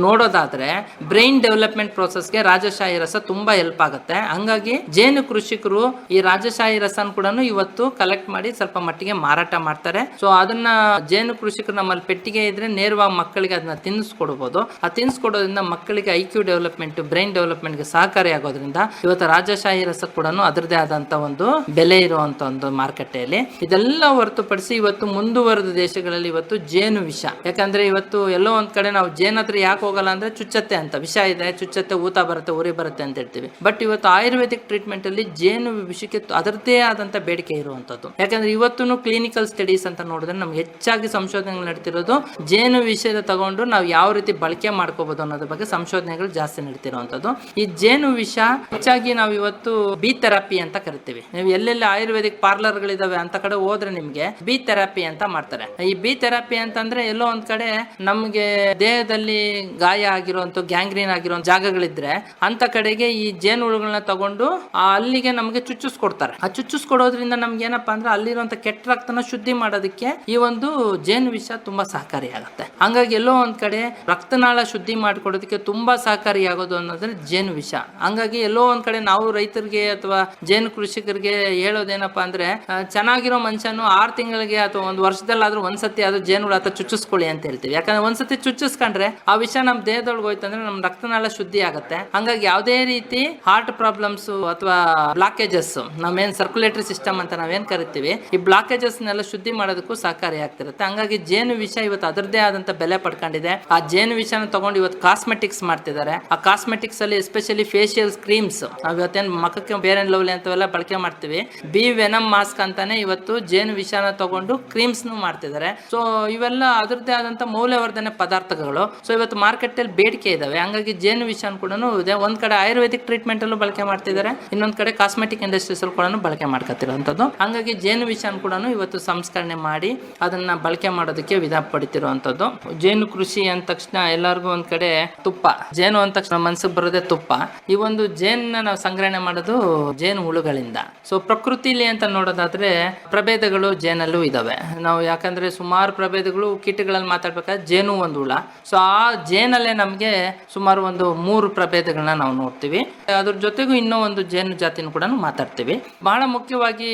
ನೋಡೋದಾದ್ರೆ ಬ್ರೈನ್ ಡೆವಲಪ್ಮೆಂಟ್ ಪ್ರೋಸೆಸ್ಗೆ ರಾಜಶಾಹಿ ರಸ ತುಂಬಾ ಹೆಲ್ಪ್ ಆಗುತ್ತೆ. ಹಂಗಾಗಿ ಜೇನು ಕೃಷಿಕರು ಈ ರಾಜಶಾಹಿ ರಸನ ಕೂಡ ಇವತ್ತು ಕಲೆಕ್ಟ್ ಮಾಡಿ ಸ್ವಲ್ಪ ಮಟ್ಟಿಗೆ ಮಾರಾಟ ಮಾಡ್ತಾರೆ. ಸೊ ಅದನ್ನ ಜೇನು ಕೃಷಿಕರು ನಮ್ಮಲ್ಲಿ ಪೆಟ್ಟಿಗೆ ಇದ್ರೆ ನೇರವಾಗಿ ಮಕ್ಕಳಿಗೆ ಅದನ್ನ ತಿನ್ನಿಸ್ಕೊಡ್ಬೋದು. ಆ ತಿನ್ನಿಸ್ಕೊಡೋದ್ರಿಂದ ಮಕ್ಕಳಿಗೆ IQ ಡೆವಲಪ್ಮೆಂಟ್ ಬ್ರೈನ್ ಡೆವಲಪ್ಮೆಂಟ್ಗೆ ಸಹಕಾರಿಯಾಗೋದ್ರಿಂದ ಇವತ್ತು ರಾಜಶಾಹಿ ರಸ ಕೂಡ ಅದರದೇ ಆದಂತ ಒಂದು ಬೆಲೆ ಇರುವಂತ ಒಂದು ಮಾರುಕಟ್ಟೆಯಲ್ಲಿ. ಇದೆಲ್ಲ ಹೊರತುಪಡಿಸಿ ಇವತ್ತು ಮುಂದುವರೆದ ದೇಶಗಳಲ್ಲಿ ಇವತ್ತು ಜೇನು ವಿಷ, ಯಾಕಂದ್ರೆ ಇವತ್ತು ಎಲ್ಲೋ ಒಂದ್ ಕಡೆ ನಾವು ಜೇನು ಹತ್ರ ಯಾಕೆ ಹೋಗಲ್ಲ ಅಂದ್ರೆ ಚುಚ್ಚತ್ತೆ ಅಂತ, ವಿಷ ಇದೆ, ಚುಚ್ಚತ್ತೆ, ಊತ ಬರುತ್ತೆ, ಉರಿ ಬರುತ್ತೆ ಅಂತ ಹೇಳ್ತೀವಿ. ಬಟ್ ಇವತ್ತು ಆಯುರ್ವೇದಿಕ್ ಟ್ರೀಟ್ಮೆಂಟ್ ಅಲ್ಲಿ ಜೇನು ವಿಷಕ್ಕೆ ಅದರದೇ ಆದಂತ ಬೇಡಿಕೆ ಇರುವಂತದ್ದು. ಯಾಕಂದ್ರೆ ಇವತ್ತು ಕ್ಲಿನಿಕಲ್ ಸ್ಟಡೀಸ್ ಅಂತ ನೋಡಿದ್ರೆ ನಮ್ಗೆ ಹೆಚ್ಚಾಗಿ ಸಂಶೋಧನೆಗಳು ನಡೀತಿರೋದು ಜೇನು ವಿಷಯದ ತಗೊಂಡು ನಾವು ಯಾವ ರೀತಿ ಬಳಕೆ ಮಾಡ್ಕೋಬಹುದು ಅನ್ನೋದ್ರ ಬಗ್ಗೆ ಸಂಶೋಧನೆಗಳು ಜಾಸ್ತಿ ನಡೀತಿರುವಂತದ್ದು. ಈ ಜೇನು ವಿಷ ಹೆಚ್ಚಾಗಿ ನಾವು ಇವತ್ತು ಬಿ ಥೆರಪಿ ಅಂತ ಕರಿತೀವಿ. ನೀವು ಎಲ್ಲೆಲ್ಲಿ ಆಯುರ್ವೇದಿಕ್ ಪಾರ್ಲರ್ಗಳಿದಾವೆ ಅಂತ ಕಡೆ ಹೋದ್ರೆ ನಿಮ್ಗೆ ಬಿ ಥೆರಪಿ ಅಂತ ಮಾಡ್ತಾರೆ. ಈ ಬಿ ಥೆರಪಿ ಅಂತಂದ್ರೆ ಎಲ್ಲೋ ಒಂದ್ ಕಡೆ ನಮ್ಗೆ ದೇಹದಲ್ಲಿ ಗಾಯ ಆಗಿರುವಂತ ಗ್ಯಾಂಗ್ರೀನ್ ಆಗಿರೋ ಜಾಗಗಳಿದ್ರೆ ಅಂತ ಕಡೆಗೆ ಈ ಜೇನು ಹುಳುಗಳನ್ನ ತಗೊಂಡು ಅಲ್ಲಿಗೆ ನಮ್ಗೆ ಚುಚ್ಚಿಸ್ಕೊಡ್ತಾರೆ. ಆ ಚುಚ್ಚಿಸ್ಕೊಡೋದ್ರಿಂದ ನಮ್ಗೆ ಏನಪ್ಪಾ ಅಂದ್ರೆ ಅಲ್ಲಿರುವಂತ ಕೆಟ್ಟ ರಕ್ತನ ಶುದ್ಧಿ ಮಾಡೋದಕ್ಕೆ ಈ ಒಂದು ಜೇನು ವಿಷ ತುಂಬಾ ಸಹಕಾರಿಯಾಗುತ್ತೆ. ಹಂಗಾಗಿ ಎಲ್ಲೋ ಒಂದ್ ಕಡೆ ರಕ್ತನಾಳ ಶುದ್ಧಿ ಮಾಡ್ಕೊಡೋದಕ್ಕೆ ತುಂಬಾ ಸಹಕಾರಿಯಾಗೋದು ಅನ್ನೋದ್ರೆ ಜೇನು ವಿಷ. ಹಂಗಾಗಿ ಎಲ್ಲೋ ಒಂದ್ ಕಡೆ ನಾವು ರೈತರಿಗೆ ಅಥವಾ ಜೇನು ಕೃಷಿಕರಿಗೆ ಹೇಳೋದೇನಪ್ಪಾ ಅಂದ್ರೆ ಚೆನ್ನಾಗಿರೋ ಮನುಷ್ಯನು 6 ತಿಂಗಳಿಗೆ ಅಥವಾ 1 ವರ್ಷದಲ್ಲಾದ್ರೂ ಒಂದ್ಸತಿ ಅದು ಜೇನು ಹುಳ ಅಥವಾ ಚುಚ್ಚಿಸ್ಕೊಳ್ಳಿ ಅಂತ ಹೇಳ್ತೀವಿ. ಯಾಕಂದ್ರೆ ಒಂದ್ಸತಿ ಚುಚ್ಚಿಸ್ಕೊಂಡ್ರೆ ಆ ವಿಷ ನಮ್ ದೇಹದೊಳಗೆ ಹೋಯ್ತಂದ್ರೆ ನಮ್ ರಕ್ತನಾಳ ಶುದ್ಧಿ ಆಗುತ್ತೆ. ಹಂಗಾಗಿ ಯಾವುದೇ ರೀತಿ ಹಾರ್ಟ್ ಪ್ರಾಬ್ಲಮ್ಸ್ ಅಥವಾ ಬ್ಲಾಕೇಜಸ್, ನಾವೇನ್ ಸರ್ಕ್ಯುಲೇಟರಿ ಸಿಸ್ಟಮ್ ಅಂತ ನಾವೇನ್ ಕರಿತೀವಿ, ಈ ಬ್ಲಾಕೇಜಸ್ ನೆಲ್ಲ ಶುದ್ಧಿ ಮಾಡೋದಕ್ಕೂ ಸಹಕಾರಿ ಆಗ್ತಿರುತ್ತೆ. ಹಂಗಾಗಿ ಜೇನು ವಿಷ ಇವತ್ತು ಅದರದೇ ಆದಂತ ಬೆಲೆ ಪಡ್ಕೊಂಡಿದೆ. ಆ ಜೇನು ವಿಷನ ತಗೊಂಡು ಇವತ್ತು ಕಾಸ್ಮೆಟಿಕ್ಸ್ ಮಾಡ್ತಿದ್ದಾರೆ. ಆ ಕಾಸ್ಮೆಟಿಕ್ಸ್ ಅಲ್ಲಿ ಎಸ್ಪೆಷಲಿ ಫೇಶಿಯಲ್ ಕ್ರೀಮ್ಸ್, ಇವತ್ತೇನ್ ಮಖಕ್ಕೆ ಬೇರೆ ಲವ್ಲಿ ಅಂತವೆಲ್ಲ ಬಳಕೆ ಮಾಡ್ತೀವಿ. ಬಿ ವೆನಮ್ ಮಾಸ್ಕ್ ಅಂತಾನೆ ಇವತ್ತು ಜೇನು ವಿಷನ ತಗೊಂಡು ಕ್ರೀಮ್ಸ್ ಮಾಡ್ತಿದ್ದಾರೆ. ಸೊ ಇವೆಲ್ಲ ಅದರದೇ ಆದಂತ ಮೌಲ್ಯವರ್ಧನೆ ಪದಾರ್ಥಗಳು. ಸೊ ಇವತ್ತು ಮಾರ್ಕೆಟ್ ಅಲ್ಲಿ ಬೇಡಿಕೆ ಇದಾವೆ. ಹಂಗಾಗಿ ಜೇನು ವಿಷನ ಕೂಡ ಇದೆ. ಒಂದ್ ಕಡೆ ಆಯುರ್ವೇದಿಕ್ ಟ್ರೀಟ್ಮೆಂಟ್ ಅಲ್ಲೂ ಬಳಕೆ ಮಾಡ್ತಿದ್ದಾರೆ, ಇನ್ನೊಂದ್ ಕಡೆ ಕಾಸ್ಮೆಟಿಕ್ ಇಂಡಸ್ಟ್ರೀಸ್ ಅಲ್ಲಿ ಕೂಡ ಬಳಕೆ ಮಾಡ್ಕೊತಿರುವಂತದ್ದು. ಹಂಗಾಗಿ ಜೇನು ವಿಷನ ಕೂಡ ಇವತ್ತು ಸಂಸ್ಕರಣೆ ಮಾಡಿ ಅದನ್ನ ಬಳಕೆ ಮಾಡೋದಕ್ಕೆ ವಿಧ ಪಡಿತಿರುವಂತದ್ದು. ಜೇನು ಕೃಷಿ ಅಂದ ತಕ್ಷಣ ಎಲ್ಲರಿಗೂ ಒಂದ್ ಕಡೆ ತುಪ್ಪ, ಜೇನು ಅಂದ ತಕ್ಷಣ ಮನಸ್ಸಿಗೆ ಬರೋದೇ ತುಪ್ಪ. ಈ ಒಂದು ಜೇನನ್ನ ನಾವು ಸಂಗ್ರಹಣೆ ಮಾಡೋದು ಜೇನು ಹುಳುಗಳಿಂದ. ಸೊ ಪ್ರಕೃತಿಲಿ ಅಂತ ನೋಡೋದಾದ್ರೆ ಪ್ರಭೇದಗಳು ಜೇನಲ್ಲೂ ಇದಾವೆ. ನಾವು ಯಾಕಂದ್ರೆ ಸುಮಾರು ಪ್ರಭೇದಗಳು ಕೀಟಗಳಲ್ಲಿ ಮಾತಾಡ್ಬೇಕಾದ್ರೆ ಜೇನು ಒಂದು ಹುಳ. ಸೊ ಆ ಜೇನಲ್ಲೇ ನಮ್ಗೆ ಸುಮಾರು ಒಂದು 3 ಪ್ರಭೇದಗಳನ್ನ ನಾವು ನೋಡ್ತೀವಿ. ಅದ್ರ ಜೊತೆಗೂ ಇನ್ನೂ ಒಂದು ಜೇನು ಜಾತಿನೂ ಕೂಡ ಮಾತಾಡ್ತೀವಿ. ಬಹಳ ಮುಖ್ಯವಾಗಿ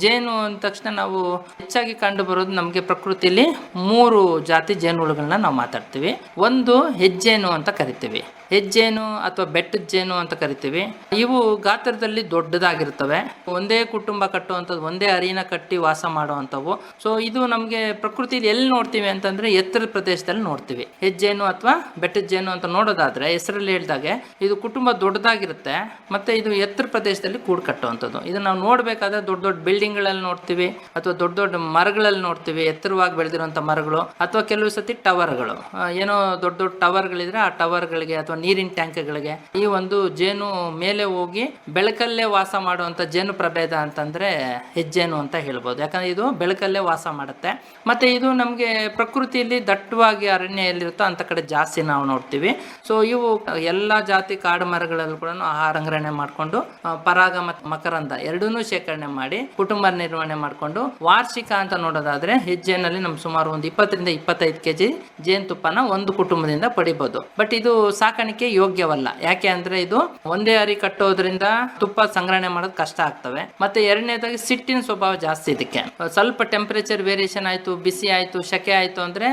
ಜೇನು ಅಂದ ತಕ್ಷಣ ನಾವು ಹೆಚ್ಚಾಗಿ ಕಂಡು ಬರೋದು ನಮ್ಗೆ ಪ್ರಕೃತಿಯಲ್ಲಿ 3 ಜಾತಿ ಜೇನು ಹುಳುಗಳನ್ನ ನಾವು ಮಾತಾಡ್ತೀವಿ. ಒಂದು ಹೆಜ್ಜೇನು ಅಂತ ಕರಿತೀವಿ, ಹೆಜ್ಜೇನು ಅಥವಾ ಬೆಟ್ಟದ ಜೇನು ಅಂತ ಕರಿತೀವಿ. ಇವು ಗಾತ್ರದಲ್ಲಿ ದೊಡ್ಡದಾಗಿರ್ತವೆ, ಒಂದೇ ಕುಟುಂಬ ಕಟ್ಟುವಂಥದ್ದು, ಒಂದೇ ಅರಿನ ಕಟ್ಟಿ ವಾಸ ಮಾಡುವಂಥವು. ಸೊ ಇದು ನಮಗೆ ಪ್ರಕೃತಿಯಲ್ಲಿ ಎಲ್ಲಿ ನೋಡ್ತೀವಿ ಅಂತಂದ್ರೆ ಎತ್ತರದ ಪ್ರದೇಶದಲ್ಲಿ ನೋಡ್ತೀವಿ. ಹೆಜ್ಜೇನು ಅಥವಾ ಬೆಟ್ಟದ ಜೇನು ಅಂತ ನೋಡೋದಾದ್ರೆ ಹೆಸರಲ್ಲಿ ಹೇಳ್ದಾಗೆ ಇದು ಕುಟುಂಬ ದೊಡ್ಡದಾಗಿರುತ್ತೆ, ಮತ್ತೆ ಇದು ಎತ್ತರ ಪ್ರದೇಶದಲ್ಲಿ ಕೂಡು ಕಟ್ಟುವಂಥದ್ದು. ಇದನ್ನ ನಾವು ನೋಡ್ಬೇಕಾದ್ರೆ ದೊಡ್ಡ ದೊಡ್ಡ ಬಿಲ್ಡಿಂಗ್ಗಳಲ್ಲಿ ನೋಡ್ತೀವಿ, ಅಥವಾ ದೊಡ್ಡ ದೊಡ್ಡ ಮರಗಳಲ್ಲಿ ನೋಡ್ತೀವಿ, ಎತ್ತರವಾಗಿ ಬೆಳೆದಿರುವಂಥ ಮರಗಳು, ಅಥವಾ ಕೆಲವು ಸತಿ ಟವರ್ಗಳು, ಏನೋ ದೊಡ್ಡ ದೊಡ್ಡ ಟವರ್ಗಳಿದ್ರೆ ಆ ಟವರ್ಗಳಿಗೆ ಅಥವಾ ನೀರಿನ ಟ್ಯಾಂಕ್ಗಳಿಗೆ ಈ ಒಂದು ಜೇನು ಮೇಲೆ ಹೋಗಿ ಬೆಳಕಲ್ಲೇ ವಾಸ ಮಾಡುವಂತ ಜೇನು ಪ್ರಭೇದ ಅಂತಂದ್ರೆ ಹೆಜ್ಜೇನು ಅಂತ ಹೇಳ್ಬೋದು. ಯಾಕಂದ್ರೆ ಇದು ಬೆಳಕಲ್ಲೇ ವಾಸ ಮಾಡುತ್ತೆ. ಮತ್ತೆ ಇದು ನಮ್ಗೆ ಪ್ರಕೃತಿಯಲ್ಲಿ ದಟ್ಟವಾಗಿ ಅರಣ್ಯ ಎಲ್ಲಿರುತ್ತೋ ಅಂತ ಕಡೆ ಜಾಸ್ತಿ ನಾವು ನೋಡ್ತೀವಿ. ಸೊ ಇವು ಎಲ್ಲಾ ಜಾತಿ ಕಾಡು ಮರಗಳಲ್ಲೂ ಕೂಡ ಆಹಾರ ಸಂಗ್ರಹಣೆ ಮಾಡ್ಕೊಂಡು ಪರಾಗ ಮತ್ತು ಮಕರಂದ ಎರಡನ್ನೂ ಶೇಖರಣೆ ಮಾಡಿ ಕುಟುಂಬ ನಿರ್ವಹಣೆ ಮಾಡ್ಕೊಂಡು ವಾರ್ಷಿಕ ಅಂತ ನೋಡೋದಾದ್ರೆ ಹೆಜ್ಜೇನಲ್ಲಿ ನಮ್ ಸುಮಾರು ಒಂದು 20 ರಿಂದ 25 kg ಜೇನುತುಪ್ಪನ ಒಂದು ಕುಟುಂಬದಿಂದ ಪಡಿಬಹುದು. ಬಟ್ ಇದು ಸಾಕಾಣಿಕೆ ಯೋಗ್ಯವಲ್ಲ. ಯಾಕೆ ಅಂದ್ರೆ ಇದು ಒಂದೇ ಅರಿ ಕಟ್ಟೋದ್ರಿಂದ ತುಪ್ಪ ಸಂಗ್ರಹಣೆ ಮಾಡೋದು ಕಷ್ಟ ಆಗ್ತವೆ. ಮತ್ತೆ ಎರಡನೇದಾಗಿ ಸಿಟ್ಟಿನ ಸ್ವಭಾವ ಜಾಸ್ತಿ ಇದಕ್ಕೆ. ಸ್ವಲ್ಪ ಟೆಂಪರೇಚರ್ ವೇರಿಯೇಷನ್ ಆಯ್ತು, ಬಿಸಿ ಆಯ್ತು, ಶೆಕೆ ಆಯ್ತು ಅಂದ್ರೆ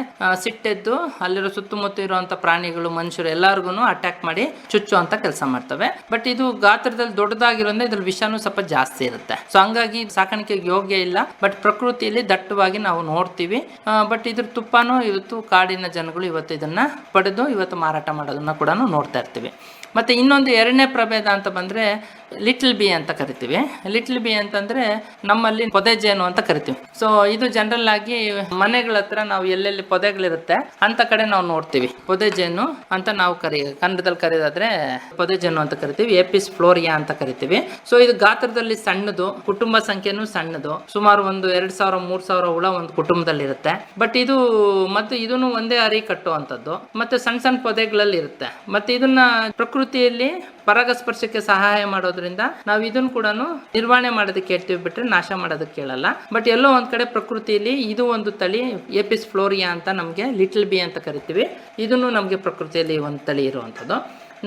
ಸಿಟ್ಟೆದ್ದು ಅಲ್ಲಿರೋ ಸುತ್ತಮುತ್ತ ಇರುವಂತ ಪ್ರಾಣಿಗಳು, ಮನುಷ್ಯರು ಎಲ್ಲಾರ್ಗು ಅಟ್ಯಾಕ್ ಮಾಡಿ ಚುಚ್ಚು ಅಂತ ಕೆಲಸ ಮಾಡ್ತವೆ. ಬಟ್ ಇದು ಗಾತ್ರದಲ್ಲಿ ದೊಡ್ಡದಾಗಿರೋದ್ರಿಂದ ಇದ್ರಲ್ಲಿ ವಿಷ ವೆಚ್ಚನೂ ಸ್ವಲ್ಪ ಜಾಸ್ತಿ ಇರುತ್ತೆ. ಸೊ ಹಂಗಾಗಿ ಸಾಕಾಣಿಕೆಗೆ ಯೋಗ್ಯ ಇಲ್ಲ. ಬಟ್ ಪ್ರಕೃತಿಯಲ್ಲಿ ದಟ್ಟವಾಗಿ ನಾವು ನೋಡ್ತೀವಿ. ಬಟ್ ಇದ್ರ ತುಪ್ಪನೂ ಇವತ್ತು ಕಾಡಿನ ಜನಗಳು ಇವತ್ತು ಇದನ್ನ ಪಡೆದು ಇವತ್ತು ಮಾರಾಟ ಮಾಡೋದನ್ನ ಕೂಡ ನೋಡ್ತಾ ಇರ್ತೀವಿ. ಮತ್ತು ಇನ್ನೊಂದು ಎರಡನೇ ಪ್ರಭೇದ ಅಂತ ಬಂದರೆ ಲಿಟ್ಲ್ ಬಿ ಅಂತ ಕರಿತೀವಿ. ಲಿಟ್ಲ್ ಬಿ ಅಂತಂದರೆ ನಮ್ಮಲ್ಲಿ ಪೊದೆ ಜೇನು ಅಂತ ಕರಿತೀವಿ. ಸೊ ಇದು ಜನರಲ್ ಆಗಿ ಮನೆಗಳ ಹತ್ರ ನಾವು ಎಲ್ಲೆಲ್ಲಿ ಪೊದೆಗಳಿರುತ್ತೆ ಅಂತ ಕಡೆ ನಾವು ನೋಡ್ತೀವಿ. ಪೊದೆ ಜೇನು ಅಂತ ನಾವು ಕನ್ನಡದಲ್ಲಿ ಕರೆಯೋದಾದ್ರೆ ಪೊದೆ ಜೇನು ಅಂತ ಕರಿತೀವಿ. ಏಪಿಸ್ ಫ್ಲೋರಿಯಾ ಅಂತ ಕರಿತೀವಿ. ಸೊ ಇದು ಗಾತ್ರದಲ್ಲಿ ಸಣ್ಣದು, ಕುಟುಂಬ ಸಂಖ್ಯೆನೂ ಸಣ್ಣದು, ಸುಮಾರು ಒಂದು 2000-3000 ಹುಳ ಒಂದು ಕುಟುಂಬದಲ್ಲಿ ಇರುತ್ತೆ. ಬಟ್ ಇದು ಮತ್ತು ಇದನ್ನು ಒಂದೇ ಅರಿ ಕಟ್ಟುವಂಥದ್ದು, ಮತ್ತೆ ಸಣ್ಣ ಸಣ್ಣ ಪೊದೆಗಳಲ್ಲಿ ಇರುತ್ತೆ. ಮತ್ತೆ ಇದನ್ನ ಪ್ರಕೃತಿಯಲ್ಲಿ ಪರಾಗಸ್ಪರ್ಶಕ್ಕೆ ಸಹಾಯ ಮಾಡೋದ್ರಿಂದ ನಾವು ಇದನ್ನು ಕೂಡ ನಿರ್ವಹಣೆ ಮಾಡೋದಕ್ಕೆ ಹೇಳ್ತೀವಿ, ಬಿಟ್ಟರೆ ನಾಶ ಮಾಡೋದಕ್ಕೆ ಹೇಳಲ್ಲ. ಬಟ್ ಎಲ್ಲೋ ಒಂದ್ ಕಡೆ ಪ್ರಕೃತಿಯಲ್ಲಿ ಇದು ಒಂದು ತಳಿ ಏಪಿಸ್ ಫ್ಲೋರಿಯಾ ಅಂತ ನಮಗೆ ಲಿಟಲ್ ಬಿ ಅಂತ ಕರಿತೀವಿ. ಇದನ್ನು ನಮಗೆ ಪ್ರಕೃತಿಯಲ್ಲಿ ಒಂದು ತಳಿ ಇರುವಂಥದ್ದು.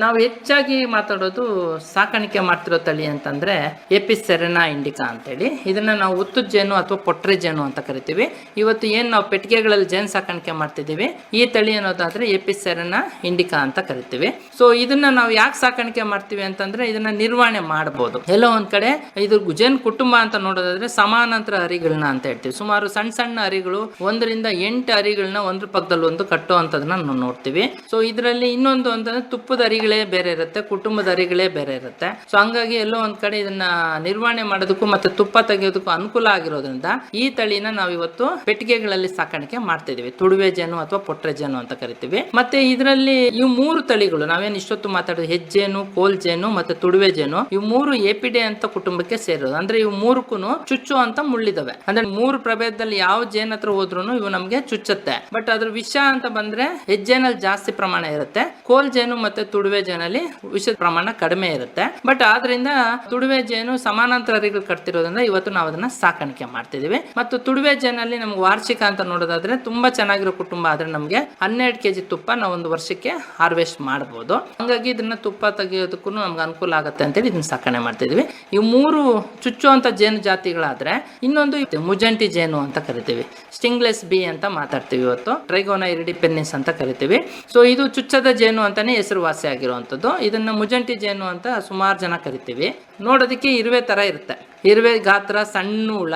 ನಾವು ಹೆಚ್ಚಾಗಿ ಮಾತಾಡೋದು ಸಾಕಾಣಿಕೆ ಮಾಡ್ತಿರೋ ತಳಿ ಅಂತಂದ್ರೆ ಏಪಿಸ್ ಸೆರೆನಾ ಇಂಡಿಕಾ ಅಂತೇಳಿ. ಇದನ್ನ ನಾವು ಉತ್ತುದ್ ಜೇನು ಅಥವಾ ಪೊಟ್ರೆ ಜೇನು ಅಂತ ಕರಿತೀವಿ. ಇವತ್ತು ಏನು ನಾವು ಪೆಟ್ಟಿಗೆಗಳಲ್ಲಿ ಜೇನು ಸಾಕಾಣಿಕೆ ಮಾಡ್ತಿದ್ದೀವಿ, ಈ ತಳಿ ಅನ್ನೋದಾದ್ರೆ ಏಪಿಸ್ ಸೆರೆನಾ ಇಂಡಿಕಾ ಅಂತ ಕರಿತೀವಿ. ಸೊ ಇದನ್ನ ನಾವು ಯಾಕೆ ಸಾಕಾಣಿಕೆ ಮಾಡ್ತೀವಿ ಅಂತಂದ್ರೆ ಇದನ್ನ ನಿರ್ವಹಣೆ ಮಾಡಬಹುದು. ಎಲ್ಲೋ ಒಂದ್ ಕಡೆ ಇದು ಜೇನು ಕುಟುಂಬ ಅಂತ ನೋಡೋದಾದ್ರೆ ಸಮಾನಾಂತರ ಅರಿಗಳನ್ನ ಅಂತ ಹೇಳ್ತೀವಿ. ಸುಮಾರು ಸಣ್ಣ ಸಣ್ಣ ಅರಿಗಳು 1-8 ಅರಿಗಳನ್ನ ಒಂದ್ರ ಪಕ್ಕದಲ್ಲಿ ಒಂದು ಕಟ್ಟುವಂಥದ್ದನ್ನ ನಾವು ನೋಡ್ತೀವಿ. ಸೊ ಇದರಲ್ಲಿ ಇನ್ನೊಂದು ಅಂತಂದ್ರೆ ತುಪ್ಪದ ಅರಿ ಬೇರೆ ಇರುತ್ತೆ, ಕುಟುಂಬದ ಅರಿಗಳೇ ಬೇರೆ ಇರುತ್ತೆ. ಸೊ ಹಂಗಾಗಿ ಎಲ್ಲೋ ಒಂದ್ ಕಡೆ ಇದನ್ನ ನಿರ್ವಹಣೆ ಮಾಡೋದಕ್ಕೂ ಮತ್ತೆ ತುಪ್ಪ ತೆಗೆಯೋದಕ್ಕೂ ಅನುಕೂಲ ಆಗಿರೋದ್ರಿಂದ ಈ ತಳಿನ ನಾವು ಇವತ್ತು ಪೆಟ್ಟಿಗೆಗಳಲ್ಲಿ ಸಾಕಾಣಿಕೆ ಮಾಡ್ತಿದೀವಿ. ತುಡುವೆ ಜೇನು ಅಥವಾ ಪೊಟ್ರೆ ಜೇನು ಅಂತ ಕರಿತೀವಿ. ಮತ್ತೆ ಇದರಲ್ಲಿ ಇವು 3 ತಳಿಗಳು ನಾವೇನು ಇಷ್ಟೊತ್ತು ಮಾತಾಡೋದು ಹೆಜ್ಜೇನು, ಕೋಲ್ ಜೇನು ಮತ್ತೆ ತುಡುವೆ ಜೇನು, ಇವು 3 ಎಪಿಡೆ ಅಂತ ಕುಟುಂಬಕ್ಕೆ ಸೇರೋದು. ಅಂದ್ರೆ ಇವು 3ಕ್ಕೂ ಚುಚ್ಚು ಅಂತ ಮುಳ್ಳಿದವೆ. ಅಂದ್ರೆ 3 ಪ್ರಭೇದದಲ್ಲಿ ಯಾವ ಜೇನ್ ಹತ್ರ ಹೋದ್ರು ಇವು ನಮ್ಗೆ ಚುಚ್ಚುತ್ತೆ. ಬಟ್ ಅದ್ರ ವಿಷ ಅಂತ ಬಂದ್ರೆ ಹೆಜ್ಜೇನಲ್ಲಿ ಜಾಸ್ತಿ ಪ್ರಮಾಣ ಇರುತ್ತೆ, ಕೋಲ್ ಜೇನು ಮತ್ತೆ ತುಡುವೆ ಜೇನಲ್ಲಿ ವಿಷದ ಪ್ರಮಾಣ ಕಡಿಮೆ ಇರುತ್ತೆ. ಬಟ್ ಆದ್ರಿಂದ ತುಡುವೆ ಜೇನು ಸಮಾನಾಂತರ ಅರಿಗಳು ಕಟ್ತಿರೋದ್ರಿಂದ ಇವತ್ತು ನಾವು ಅದನ್ನ ಸಾಕಾಣಿಕೆ ಮಾಡ್ತಿದೀವಿ. ಮತ್ತು ತುಡುವೆ ಜೇನಲ್ಲಿ ನಮ್ಗೆ ವಾರ್ಷಿಕ ಅಂತ ನೋಡೋದಾದ್ರೆ ತುಂಬಾ ಚೆನ್ನಾಗಿರೋ ಕುಟುಂಬ ಆದ್ರೆ ನಮ್ಗೆ 12 kg ತುಪ್ಪ ನಾವು ಒಂದು ವರ್ಷಕ್ಕೆ ಹಾರ್ವೆಸ್ಟ್ ಮಾಡಬಹುದು. ಹಂಗಾಗಿ ಇದನ್ನ ತುಪ್ಪ ತೆಗೆಯೋದಕ್ಕೂ ನಮ್ಗೆ ಅನುಕೂಲ ಆಗುತ್ತೆ ಅಂತೇಳಿ ಇದನ್ನ ಸಾಕಣೆ ಮಾಡ್ತಿದೀವಿ. ಇವು 3 ಚುಚ್ಚುವಂತ ಜೇನು ಜಾತಿಗಳಾದ್ರೆ ಇನ್ನೊಂದು ಮುಜಂಟಿ ಜೇನು ಅಂತ ಕರಿತೀವಿ. ಸ್ಟಿಂಗ್ಲೆಸ್ ಬಿ ಅಂತ ಮಾತಾಡ್ತೀವಿ ಇವತ್ತು. ಟ್ರೈಗೋನಾ ಇರಿಡಿಪೆನ್ನಿಸ್ ಅಂತ ಕರಿತೀವಿ. ಸೊ ಇದು ಚುಚ್ಚದ ಜೇನು ಅಂತಾನೆ ಹೆಸರುವಾಸಿ ಆಗಿರುವಂಥದ್ದು. ಇದನ್ನ ಮುಜಂಟಿ ಜೇನು ಅಂತ ಸುಮಾರು ಜನ ಕರಿತೀವಿ. ನೋಡೋದಕ್ಕೆ ಇರುವೆ ತರ ಇರುತ್ತೆ, ಇರುವೆ ಗಾತ್ರ, ಸಣ್ಣ ಹುಳ.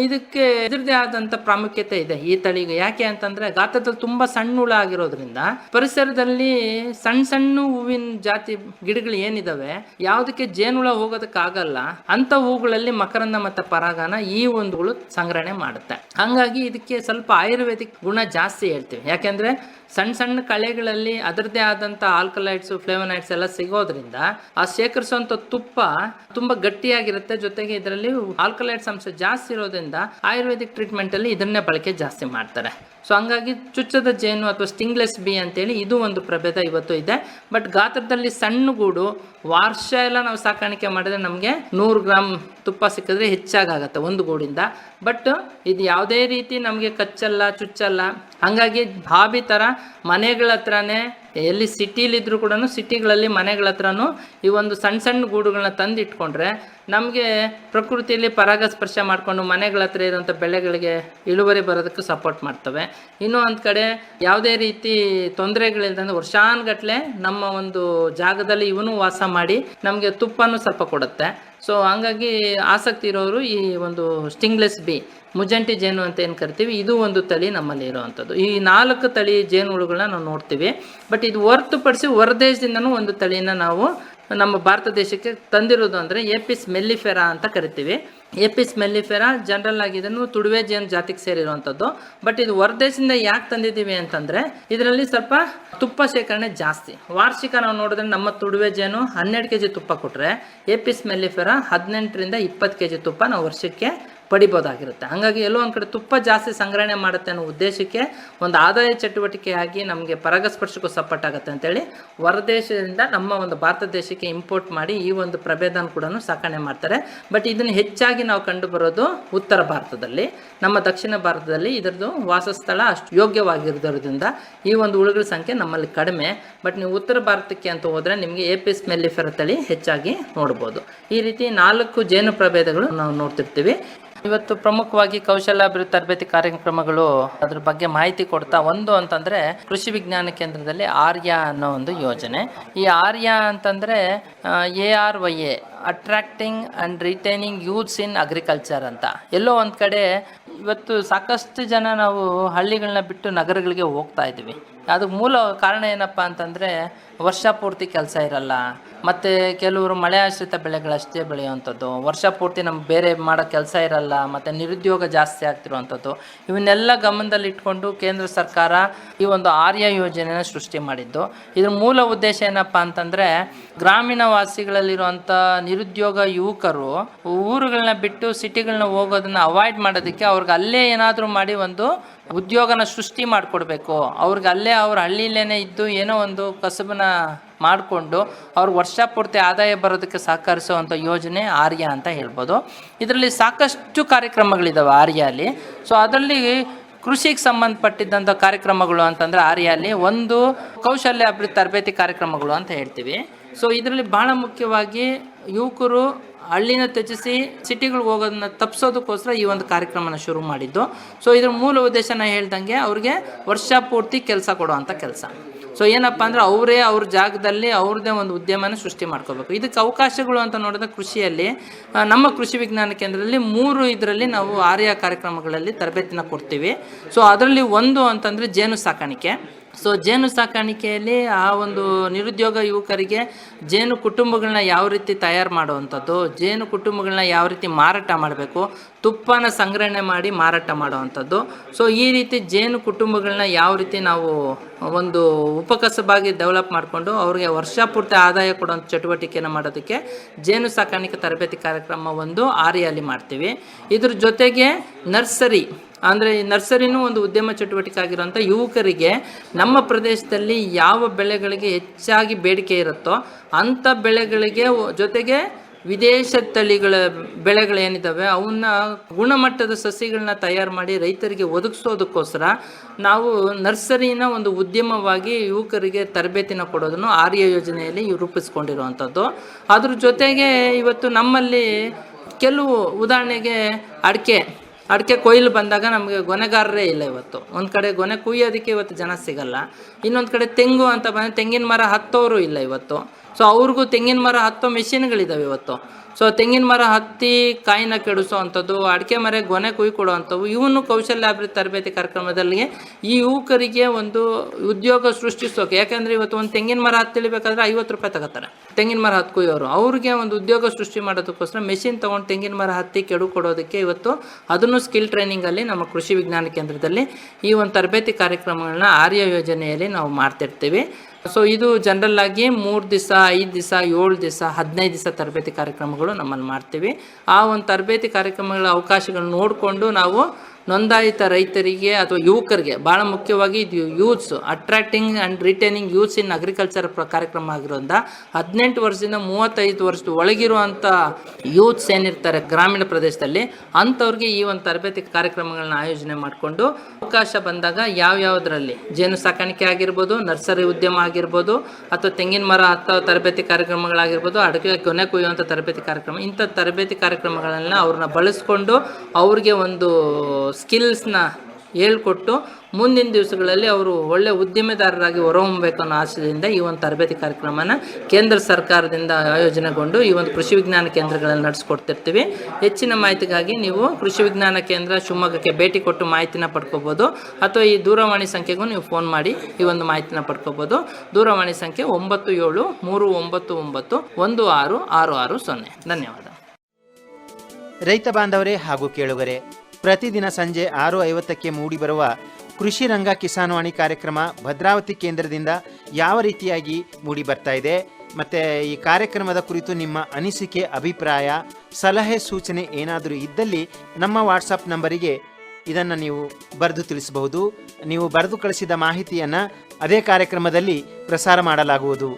ಇದಕ್ಕೆ ಇದರದೇ ಆದಂತ ಪ್ರಾಮುಖ್ಯತೆ ಇದೆ ಈ ತಳಿಗೆ. ಯಾಕೆ ಅಂತಂದ್ರೆ ಗಾತ್ರದಲ್ಲಿ ತುಂಬಾ ಸಣ್ಣ ಹುಳ ಆಗಿರೋದ್ರಿಂದ ಪರಿಸರದಲ್ಲಿ ಸಣ್ಣ ಸಣ್ಣ ಹೂವಿನ ಜಾತಿ ಗಿಡಗಳು ಏನಿದಾವೆ ಯಾವುದಕ್ಕೆ ಜೇನುಹುಳ ಹೋಗೋದಕ್ಕಾಗಲ್ಲ ಅಂತ ಹೂಗಳಲ್ಲಿ ಮಕರಂದ ಮತ್ತೆ ಪರಾಗನ ಈ ಒಂದು ಹುಳು ಸಂಗ್ರಹಣೆ ಮಾಡುತ್ತೆ. ಹಂಗಾಗಿ ಇದಕ್ಕೆ ಸ್ವಲ್ಪ ಆಯುರ್ವೇದಿಕ್ ಗುಣ ಜಾಸ್ತಿ ಹೇಳ್ತೀವಿ. ಯಾಕೆಂದ್ರೆ ಸಣ್ಣ ಸಣ್ಣ ಕಳೆಗಳಲ್ಲಿ ಅದರದೇ ಆದಂತ ಆಲ್ಕಲೈಡ್ಸ್, ಫ್ಲೇವನೈಡ್ಸ್ ಎಲ್ಲ ಸಿಗೋದ್ರಿಂದ ಆ ಶೇಖರಿಸುವಂತ ತುಪ್ಪ ತುಂಬಾ ಗಟ್ಟಿಯಾಗಿರುತ್ತೆ. ಜೊತೆಗೆ ಇದರಲ್ಲಿ ಆಲ್ಕಲೈಡ್ಸ್ ಅಂಶ ಜಾಸ್ತಿ ಇರೋದ್ರಿಂದ ಆಯುರ್ವೇದಿಕ್ ಟ್ರೀಟ್ಮೆಂಟ್ ಅಲ್ಲಿ ಇದನ್ನೇ ಬಳಕೆ ಜಾಸ್ತಿ ಮಾಡ್ತಾರೆ. ಸೊ ಹಂಗಾಗಿ ಚುಚ್ಚದ ಜೇನು ಅಥವಾ ಸ್ಟಿಂಗ್ಲೆಸ್ ಬಿ ಅಂತೇಳಿ ಇದು ಒಂದು ಪ್ರಭೇದ ಇವತ್ತು ಇದೆ. ಬಟ್ ಗಾತ್ರದಲ್ಲಿ ಸಣ್ಣ ಗೂಡು, ವರ್ಷ ಎಲ್ಲ ನಾವು ಸಾಕಾಣಿಕೆ ಮಾಡಿದ್ರೆ ನಮಗೆ 100 ಗ್ರಾಮ್ ತುಪ್ಪ ಸಿಕ್ಕಿದ್ರೆ ಹೆಚ್ಚಾಗತ್ತೆ ಒಂದು ಗೂಡಿಂದ. ಬಟ್ ಇದು ಯಾವುದೇ ರೀತಿ ನಮಗೆ ಕಚ್ಚಲ್ಲ, ಚುಚ್ಚಲ್ಲ. ಹಂಗಾಗಿ ಹಾಬಿ ಥರ ಮನೆಗಳ ಹತ್ರನೇ ಎಲ್ಲಿ ಸಿಟಿಲಿದ್ರು ಕೂಡ ಸಿಟಿಗಳಲ್ಲಿ ಮನೆಗಳ ಹತ್ರನೂ ಈ ಒಂದು ಸಣ್ಣ ಸಣ್ಣ ಗೂಡುಗಳನ್ನ ತಂದು ಇಟ್ಕೊಂಡ್ರೆ ನಮಗೆ ಪ್ರಕೃತಿಯಲ್ಲಿ ಪರಾಗಸ್ಪರ್ಶ ಮಾಡಿಕೊಂಡು ಮನೆಗಳ ಹತ್ರ ಇರುವಂಥ ಬೆಳೆಗಳಿಗೆ ಇಳುವರಿ ಬರೋದಕ್ಕೆ ಸಪೋರ್ಟ್ ಮಾಡ್ತವೆ. ಇನ್ನೂ ಒಂದು ಕಡೆ ಯಾವುದೇ ರೀತಿ ತೊಂದರೆಗಳಿಲ್ದಂದ್ರೆ ವರ್ಷಾನುಗಟ್ಲೆ ನಮ್ಮ ಒಂದು ಜಾಗದಲ್ಲಿ ಇವನು ವಾಸ ಮಾಡಿ ನಮಗೆ ತುಪ್ಪನೂ ಸ್ವಲ್ಪ ಕೊಡುತ್ತೆ. ಸೊ ಹಂಗಾಗಿ ಆಸಕ್ತಿ ಇರೋರು ಈ ಒಂದು ಸ್ಟಿಂಗ್ಲೆಸ್ ಬಿ, ಮುಜಂಟಿ ಜೇನು ಅಂತ ಏನು ಕರಿತೀವಿ, ಇದು ಒಂದು ತಳಿ ನಮ್ಮಲ್ಲಿ ಇರುವಂಥದ್ದು. ಈ 4 ತಳಿ ಜೇನುಹುಳುಗಳನ್ನ ನಾವು ನೋಡ್ತೀವಿ. ಬಟ್ ಇದು ಹೊರತುಪಡಿಸಿ ಹೊರದೇಶದಿಂದನೂ ಒಂದು ತಳಿನ ನಾವು ನಮ್ಮ ಭಾರತ ದೇಶಕ್ಕೆ ತಂದಿರೋದು ಅಂದರೆ ಏಪಿಸ್ ಮೆಲ್ಲಿಫೆರಾ ಅಂತ ಕರಿತೀವಿ. ಏಪಿಸ್ ಮೆಲ್ಲಿಫೆರಾ ಜನರಲ್ ಆಗಿ ಇದನ್ನು ತುಡುವೆ ಜೇನು ಜಾತಿಗೆ ಸೇರಿರುವಂಥದ್ದು. ಬಟ್ ಇದು ಹೊರದೇಶದಿಂದ ಯಾಕೆ ತಂದಿದ್ದೀವಿ ಅಂತಂದರೆ ಇದರಲ್ಲಿ ಸ್ವಲ್ಪ ತುಪ್ಪ ಶೇಖರಣೆ ಜಾಸ್ತಿ. ವಾರ್ಷಿಕ ನಾವು ನೋಡಿದ್ರೆ ನಮ್ಮ ತುಡುವೆ ಜೇನು 12 kg ತುಪ್ಪ ಕೊಟ್ಟರೆ ಏಪಿಸ್ ಮೆಲ್ಲಿಫೆರಾ 18-20 kg ತುಪ್ಪ ನಾವು ವರ್ಷಕ್ಕೆ ಪಡಿಬೋದಾಗಿರುತ್ತೆ. ಹಾಗಾಗಿ ಎಲ್ಲೋ ಒಂದು ಕಡೆ ತುಪ್ಪ ಜಾಸ್ತಿ ಸಂಗ್ರಹಣೆ ಮಾಡುತ್ತೆ ಅನ್ನೋ ಉದ್ದೇಶಕ್ಕೆ ಒಂದು ಆದಾಯ ಚಟುವಟಿಕೆಯಾಗಿ ನಮಗೆ ಪರಾಗಸ್ಪರ್ಶಕ್ಕೂ ಸಪೋರ್ಟ್ ಆಗುತ್ತೆ ಅಂತೇಳಿ ಹೊರದೇಶದಿಂದ ನಮ್ಮ ಒಂದು ಭಾರತ ದೇಶಕ್ಕೆ ಇಂಪೋರ್ಟ್ ಮಾಡಿ ಈ ಒಂದು ಪ್ರಭೇದನ ಕೂಡ ಸಾಕಣೆ ಮಾಡ್ತಾರೆ. ಬಟ್ ಇದನ್ನು ಹೆಚ್ಚಾಗಿ ನಾವು ಕಂಡು ಬರೋದು ಉತ್ತರ ಭಾರತದಲ್ಲಿ. ನಮ್ಮ ದಕ್ಷಿಣ ಭಾರತದಲ್ಲಿ ಇದರದ್ದು ವಾಸಸ್ಥಳ ಅಷ್ಟು ಯೋಗ್ಯವಾಗಿರೋದ್ರಿಂದ ಈ ಒಂದು ಹುಳುಗಳ ಸಂಖ್ಯೆ ನಮ್ಮಲ್ಲಿ ಕಡಿಮೆ. ಬಟ್ ನೀವು ಉತ್ತರ ಭಾರತಕ್ಕೆ ಅಂತ ಹೋದರೆ ನಿಮಗೆ ಏಪಿಸ್ ಮೆಲ್ಲಿಫೆರಾ ತಳಿ ಹೆಚ್ಚಾಗಿ ನೋಡ್ಬೋದು. ಈ ರೀತಿ 4 ಜೇನು ಪ್ರಭೇದಗಳು ನಾವು ನೋಡ್ತಿರ್ತೀವಿ. ಇವತ್ತು ಪ್ರಮುಖವಾಗಿ ಕೌಶಲ್ಯಾಭಿವೃದ್ಧಿ ತರಬೇತಿ ಕಾರ್ಯಕ್ರಮಗಳು ಅದ್ರ ಬಗ್ಗೆ ಮಾಹಿತಿ ಕೊಡ್ತಾ ಒಂದು ಅಂತಂದ್ರೆ ಕೃಷಿ ವಿಜ್ಞಾನ ಕೇಂದ್ರದಲ್ಲಿ ಆರ್ಯ ಅನ್ನೋ ಒಂದು ಯೋಜನೆ. ಈ ಆರ್ಯ ಅಂತಂದ್ರೆ ARYA attracting and retaining youths in agriculture ಅಂತ. ಎಲ್ಲೋ ಒಂದು ಕಡೆ ಇವತ್ತು ಸಾಕಷ್ಟು ಜನ ನಾವು ಹಳ್ಳಿಗಳನ್ನ ಬಿಟ್ಟು ನಗರಗಳಿಗೆ ಹೋಗ್ತಾ ಇದ್ದೀವಿ. ಅದಕ್ಕೆ ಮೂಲ ಕಾರಣ ಏನಪ್ಪ ಅಂತಂದರೆ ವರ್ಷ ಪೂರ್ತಿ ಕೆಲಸ ಇರಲ್ಲ, ಮತ್ತು ಕೆಲವರು ಮಳೆ ಆಶ್ರಿತ ಬೆಳೆಗಳಷ್ಟೇ ಬೆಳೆಯುವಂಥದ್ದು, ವರ್ಷ ಪೂರ್ತಿ ನಮ್ಗೆ ಬೇರೆ ಮಾಡೋ ಕೆಲಸ ಇರಲ್ಲ, ಮತ್ತು ನಿರುದ್ಯೋಗ ಜಾಸ್ತಿ ಆಗ್ತಿರುವಂಥದ್ದು. ಇವನ್ನೆಲ್ಲ ಗಮನದಲ್ಲಿ ಇಟ್ಕೊಂಡು ಕೇಂದ್ರ ಸರ್ಕಾರ ಈ ಒಂದು ಆರ್ಯ ಯೋಜನೆನ ಸೃಷ್ಟಿ ಮಾಡಿದ್ದು. ಇದ್ರ ಮೂಲ ಉದ್ದೇಶ ಏನಪ್ಪ ಅಂತಂದರೆ ಗ್ರಾಮೀಣ ವಾಸಿಗಳಲ್ಲಿರುವಂಥ ನಿರುದ್ಯೋಗ ಯುವಕರು ಊರುಗಳನ್ನ ಬಿಟ್ಟು ಸಿಟಿಗಳನ್ನ ಹೋಗೋದನ್ನ ಅವಾಯ್ಡ್ ಮಾಡೋದಕ್ಕೆ ಅವ್ರಿಗೆ ಅಲ್ಲೇ ಏನಾದರೂ ಮಾಡಿ ಒಂದು ಉದ್ಯೋಗನ ಸೃಷ್ಟಿ ಮಾಡಿಕೊಡ್ಬೇಕು. ಅವ್ರಿಗೆ ಅಲ್ಲೇ ಅವ್ರ ಹಳ್ಳಿಲೇನೆ ಇದ್ದು ಏನೋ ಒಂದು ಕಸಬನ್ನ ಮಾಡಿಕೊಂಡು ಅವ್ರಿಗೆ ವರ್ಷ ಪೂರ್ತಿ ಆದಾಯ ಬರೋದಕ್ಕೆ ಸಹಕರಿಸುವಂಥ ಯೋಜನೆ ಆರ್ಯ ಅಂತ ಹೇಳ್ಬೋದು. ಇದರಲ್ಲಿ ಸಾಕಷ್ಟು ಕಾರ್ಯಕ್ರಮಗಳಿದ್ದಾವೆ ಆರ್ಯಲ್ಲಿ. ಸೊ ಅದರಲ್ಲಿ ಕೃಷಿಗೆ ಸಂಬಂಧಪಟ್ಟಿದ್ದಂಥ ಕಾರ್ಯಕ್ರಮಗಳು ಅಂತಂದರೆ ಆರ್ಯಲ್ಲಿ ಒಂದು ಕೌಶಲ್ಯ ಅಭಿವೃದ್ಧಿ ತರಬೇತಿ ಕಾರ್ಯಕ್ರಮಗಳು ಅಂತ ಹೇಳ್ತೀವಿ. ಸೊ ಇದರಲ್ಲಿ ಭಾಳ ಮುಖ್ಯವಾಗಿ ಯುವಕರು ಹಳ್ಳಿನ ತ್ಯಜಿಸಿ ಸಿಟಿಗಳಿಗೆ ಹೋಗೋದನ್ನ ತಪ್ಪಿಸೋದಕ್ಕೋಸ್ಕರ ಈ ಒಂದು ಕಾರ್ಯಕ್ರಮನ ಶುರು ಮಾಡಿದ್ದು. ಸೊ ಇದ್ರ ಮೂಲ ಉದ್ದೇಶನ ಹೇಳ್ದಂಗೆ ಅವ್ರಿಗೆ ವರ್ಷ ಪೂರ್ತಿ ಕೆಲಸ ಕೊಡುವಂಥ ಕೆಲಸ. ಸೊ ಏನಪ್ಪ ಅಂದರೆ ಅವರೇ ಅವ್ರ ಜಾಗದಲ್ಲಿ ಅವ್ರದ್ದೇ ಒಂದು ಉದ್ಯಮನ ಸೃಷ್ಟಿ ಮಾಡ್ಕೋಬೇಕು. ಇದಕ್ಕೆ ಅವಕಾಶಗಳು ಅಂತ ನೋಡಿದ್ರೆ ಕೃಷಿಯಲ್ಲಿ ನಮ್ಮ ಕೃಷಿ ವಿಜ್ಞಾನ ಕೇಂದ್ರದಲ್ಲಿ 3 ಇದರಲ್ಲಿ ನಾವು ಆರ್ಯ ಕಾರ್ಯಕ್ರಮಗಳಲ್ಲಿ ತರಬೇತಿನ ಕೊಡ್ತೀವಿ. ಸೊ ಅದರಲ್ಲಿ ಒಂದು ಅಂತಂದರೆ ಜೇನು ಸಾಕಾಣಿಕೆ. ಸೊ ಜೇನು ಸಾಕಾಣಿಕೆಯಲ್ಲಿ ಆ ಒಂದು ನಿರುದ್ಯೋಗ ಯುವಕರಿಗೆ ಜೇನು ಕುಟುಂಬಗಳನ್ನ ಯಾವ ರೀತಿ ತಯಾರು ಮಾಡುವಂಥದ್ದು, ಜೇನು ಕುಟುಂಬಗಳನ್ನ ಯಾವ ರೀತಿ ಮಾರಾಟ ಮಾಡಬೇಕು, ತುಪ್ಪನ ಸಂಗ್ರಹಣೆ ಮಾಡಿ ಮಾರಾಟ ಮಾಡುವಂಥದ್ದು. ಸೊ ಈ ರೀತಿ ಜೇನು ಕುಟುಂಬಗಳನ್ನ ಯಾವ ರೀತಿ ನಾವು ಒಂದು ಉಪಕಸಬಾಗಿ ಡೆವಲಪ್ ಮಾಡಿಕೊಂಡು ಅವ್ರಿಗೆ ವರ್ಷ ಪೂರ್ತಿ ಆದಾಯ ಕೊಡುವಂಥ ಚಟುವಟಿಕೆಯನ್ನು ಮಾಡೋದಕ್ಕೆ ಜೇನು ಸಾಕಾಣಿಕೆ ತರಬೇತಿ ಕಾರ್ಯಕ್ರಮ ಒಂದು ಆರ್ಯಲ್ಲಿ ಮಾಡ್ತೀವಿ. ಇದ್ರ ಜೊತೆಗೆ ನರ್ಸರಿ ಅಂದರೆ ಈ ನರ್ಸರಿನೂ ಒಂದು ಉದ್ಯಮ ಚಟುವಟಿಕೆ ಆಗಿರೋಂಥ ಯುವಕರಿಗೆ ನಮ್ಮ ಪ್ರದೇಶದಲ್ಲಿ ಯಾವ ಬೆಳೆಗಳಿಗೆ ಹೆಚ್ಚಾಗಿ ಬೇಡಿಕೆ ಇರುತ್ತೋ ಅಂಥ ಬೆಳೆಗಳಿಗೆ ಜೊತೆಗೆ ವಿದೇಶ ತಳಿಗಳ ಬೆಳೆಗಳೇನಿದ್ದಾವೆ ಅವನ್ನ ಗುಣಮಟ್ಟದ ಸಸಿಗಳನ್ನ ತಯಾರು ಮಾಡಿ ರೈತರಿಗೆ ಒದಗಿಸೋದಕ್ಕೋಸ್ಕರ ನಾವು ನರ್ಸರಿನ ಒಂದು ಉದ್ಯಮವಾಗಿ ಯುವಕರಿಗೆ ತರಬೇತಿನ ಕೊಡೋದನ್ನು ಆರ್ಯ ಯೋಜನೆಯಲ್ಲಿ ರೂಪಿಸ್ಕೊಂಡಿರುವಂಥದ್ದು. ಅದ್ರ ಜೊತೆಗೆ ಇವತ್ತು ನಮ್ಮಲ್ಲಿ ಕೆಲವು ಉದಾಹರಣೆಗೆ ಅಡಿಕೆ ಕೊಯ್ಲು ಬಂದಾಗ ನಮಗೆ ಗೊನೆಗಾರರೇ ಇಲ್ಲ. ಇವತ್ತು ಒಂದು ಕಡೆ ಗೊನೆ ಕುಯ್ಯೋದಕ್ಕೆ ಇವತ್ತು ಜನ ಸಿಗಲ್ಲ, ಇನ್ನೊಂದು ಕಡೆ ತೆಂಗು ಅಂತ ಬಂದರೆ ತೆಂಗಿನ ಮರ ಹತ್ತೋರು ಇಲ್ಲ ಇವತ್ತು. ಸೊ ಅವ್ರಿಗೂ ತೆಂಗಿನ ಮರ ಹತ್ತೋ ಮೆಷಿನ್ಗಳಿದ್ದಾವೆ ಇವತ್ತು. ಸೊ ತೆಂಗಿನ ಮರ ಹತ್ತಿ ಕಾಯಿನ ಕೆಡಿಸೋ ಅಂಥದ್ದು, ಅಡಿಕೆ ಮರ ಗೊನೆ ಕುಯ್ಯಿ ಕೊಡುವಂಥವು, ಇವನ್ನು ಕೌಶಲ್ಯ ಅಭಿವೃದ್ಧಿ ತರಬೇತಿ ಕಾರ್ಯಕ್ರಮದಲ್ಲಿ ಈ ಯುವಕರಿಗೆ ಒಂದು ಉದ್ಯೋಗ ಸೃಷ್ಟಿಸೋಕೆ. ಯಾಕೆಂದರೆ ಇವತ್ತು ಒಂದು ತೆಂಗಿನ ಮರ ಹತ್ತಿಳಿಬೇಕಾದ್ರೆ 50 ರೂಪಾಯಿ ತಗೋತಾರೆ ತೆಂಗಿನ ಮರ ಹತ್ತು ಕುಯ್ಯೋರು. ಅವ್ರಿಗೆ ಒಂದು ಉದ್ಯೋಗ ಸೃಷ್ಟಿ ಮಾಡೋದಕ್ಕೋಸ್ಕರ ಮೆಷಿನ್ ತೊಗೊಂಡು ತೆಂಗಿನ ಮರ ಹತ್ತಿ ಕೆಡು ಕೊಡೋದಕ್ಕೆ ಇವತ್ತು ಅದನ್ನು ಸ್ಕಿಲ್ ಟ್ರೈನಿಂಗಲ್ಲಿ ನಮ್ಮ ಕೃಷಿ ವಿಜ್ಞಾನ ಕೇಂದ್ರದಲ್ಲಿ ಈ ಒಂದು ತರಬೇತಿ ಕಾರ್ಯಕ್ರಮಗಳನ್ನ ಆರ್ಯ ಯೋಜನೆಯಲ್ಲಿ ನಾವು ಮಾಡ್ತಿರ್ತೀವಿ. ಸೊ ಇದು ಜನರಲ್ ಆಗಿ 3 ದಿವಸ, 5 ದಿವಸ, 7 ದಿವಸ, 15 ದಿವಸ ತರಬೇತಿ ಕಾರ್ಯಕ್ರಮಗಳು ನಮ್ಮಲ್ಲಿ ಮಾಡ್ತೀವಿ. ಆ ಒಂದು ತರಬೇತಿ ಕಾರ್ಯಕ್ರಮಗಳ ಅವಕಾಶಗಳನ್ನ ನೋಡಿಕೊಂಡು ನಾವು ನೋಂದಾಯಿತ ರೈತರಿಗೆ ಅಥವಾ ಯುವಕರಿಗೆ, ಭಾಳ ಮುಖ್ಯವಾಗಿ ಇದು youths attracting and retaining youths in agriculture ಕಾರ್ಯಕ್ರಮ ಆಗಿರೋದ್ರಿಂದ 18 ವರ್ಷದಿಂದ 35 ವರ್ಷದ ಒಳಗಿರುವಂಥ ಯೂತ್ಸ್ ಏನಿರ್ತಾರೆ ಗ್ರಾಮೀಣ ಪ್ರದೇಶದಲ್ಲಿ ಅಂಥವ್ರಿಗೆ ಈ ಒಂದು ತರಬೇತಿ ಕಾರ್ಯಕ್ರಮಗಳನ್ನ ಆಯೋಜನೆ ಮಾಡಿಕೊಂಡು ಅವಕಾಶ ಬಂದಾಗ ಯಾವ್ಯಾವುದರಲ್ಲಿ ಜೇನು ಸಾಕಾಣಿಕೆ ಆಗಿರ್ಬೋದು, ನರ್ಸರಿ ಉದ್ಯಮ ಆಗಿರ್ಬೋದು, ಅಥವಾ ತೆಂಗಿನ ಮರ ಹತ್ತೋ ತರಬೇತಿ ಕಾರ್ಯಕ್ರಮಗಳಾಗಿರ್ಬೋದು, ಅಡಿಕೆ ಕೊನೆ ಕುಯ್ಯುವಂಥ ತರಬೇತಿ ಕಾರ್ಯಕ್ರಮ, ಇಂಥ ತರಬೇತಿ ಕಾರ್ಯಕ್ರಮಗಳನ್ನ ಅವ್ರನ್ನ ಬಳಸ್ಕೊಂಡು ಅವ್ರಿಗೆ ಒಂದು ಸ್ಕಿಲ್ಸ್ನ ಹೇಳ್ಕೊಟ್ಟು ಮುಂದಿನ ದಿವಸಗಳಲ್ಲಿ ಅವರು ಒಳ್ಳೆ ಉದ್ಯಮಿದಾರರಾಗಿ ಹೊರಹೊಮ್ಮಬೇಕು ಅನ್ನೋ ಆಶಯದಿಂದ ಈ ಒಂದು ತರಬೇತಿ ಕಾರ್ಯಕ್ರಮನ ಕೇಂದ್ರ ಸರ್ಕಾರದಿಂದ ಆಯೋಜನೆಗೊಂಡು ಈ ಒಂದು ಕೃಷಿ ವಿಜ್ಞಾನ ಕೇಂದ್ರಗಳಲ್ಲಿ ನಡೆಸ್ಕೊಡ್ತಿರ್ತೀವಿ. ಹೆಚ್ಚಿನ ಮಾಹಿತಿಗಾಗಿ ನೀವು ಕೃಷಿ ವಿಜ್ಞಾನ ಕೇಂದ್ರ ಶಿವಮೊಗ್ಗಕ್ಕೆ ಭೇಟಿ ಕೊಟ್ಟು ಮಾಹಿತಿನ ಪಡ್ಕೋಬೋದು, ಅಥವಾ ಈ ದೂರವಾಣಿ ಸಂಖ್ಯೆಗೂ ನೀವು ಫೋನ್ ಮಾಡಿ ಈ ಒಂದು ಮಾಹಿತಿನ ಪಡ್ಕೋಬೋದು. ದೂರವಾಣಿ ಸಂಖ್ಯೆ 9739916660. ಧನ್ಯವಾದ. ರೈತ ಬಾಂಧವರೇ ಹಾಗೂ ಕೇಳುಗರೆ, ಪ್ರತಿದಿನ ಸಂಜೆ 6:50ಕ್ಕೆ ಮೂಡಿಬರುವ ಕೃಷಿ ರಂಗ ಕಿಸಾನ್ವಾಣಿ ಕಾರ್ಯಕ್ರಮ ಭದ್ರಾವತಿ ಕೇಂದ್ರದಿಂದ ಯಾವ ರೀತಿಯಾಗಿ ಮೂಡಿ ಬರ್ತಾ ಇದೆ, ಮತ್ತು ಈ ಕಾರ್ಯಕ್ರಮದ ಕುರಿತು ನಿಮ್ಮ ಅನಿಸಿಕೆ, ಅಭಿಪ್ರಾಯ, ಸಲಹೆ, ಸೂಚನೆ ಏನಾದರೂ ಇದ್ದಲ್ಲಿ ನಮ್ಮ ವಾಟ್ಸಪ್ ನಂಬರಿಗೆ ಇದನ್ನು ನೀವು ಬರೆದು ತಿಳಿಸಬಹುದು. ನೀವು ಬರೆದು ಕಳಿಸಿದ ಮಾಹಿತಿಯನ್ನು ಅದೇ ಕಾರ್ಯಕ್ರಮದಲ್ಲಿ ಪ್ರಸಾರ ಮಾಡಲಾಗುವುದು.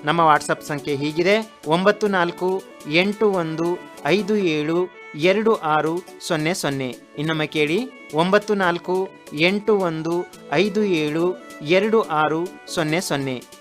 ನಮ್ಮ ವಾಟ್ಸಪ್ ಸಂಖ್ಯೆ ಹೀಗಿದೆ: 9481572600. ಇನ್ನೊಮ್ಮೆ ಕೇಳಿ: 9481572600.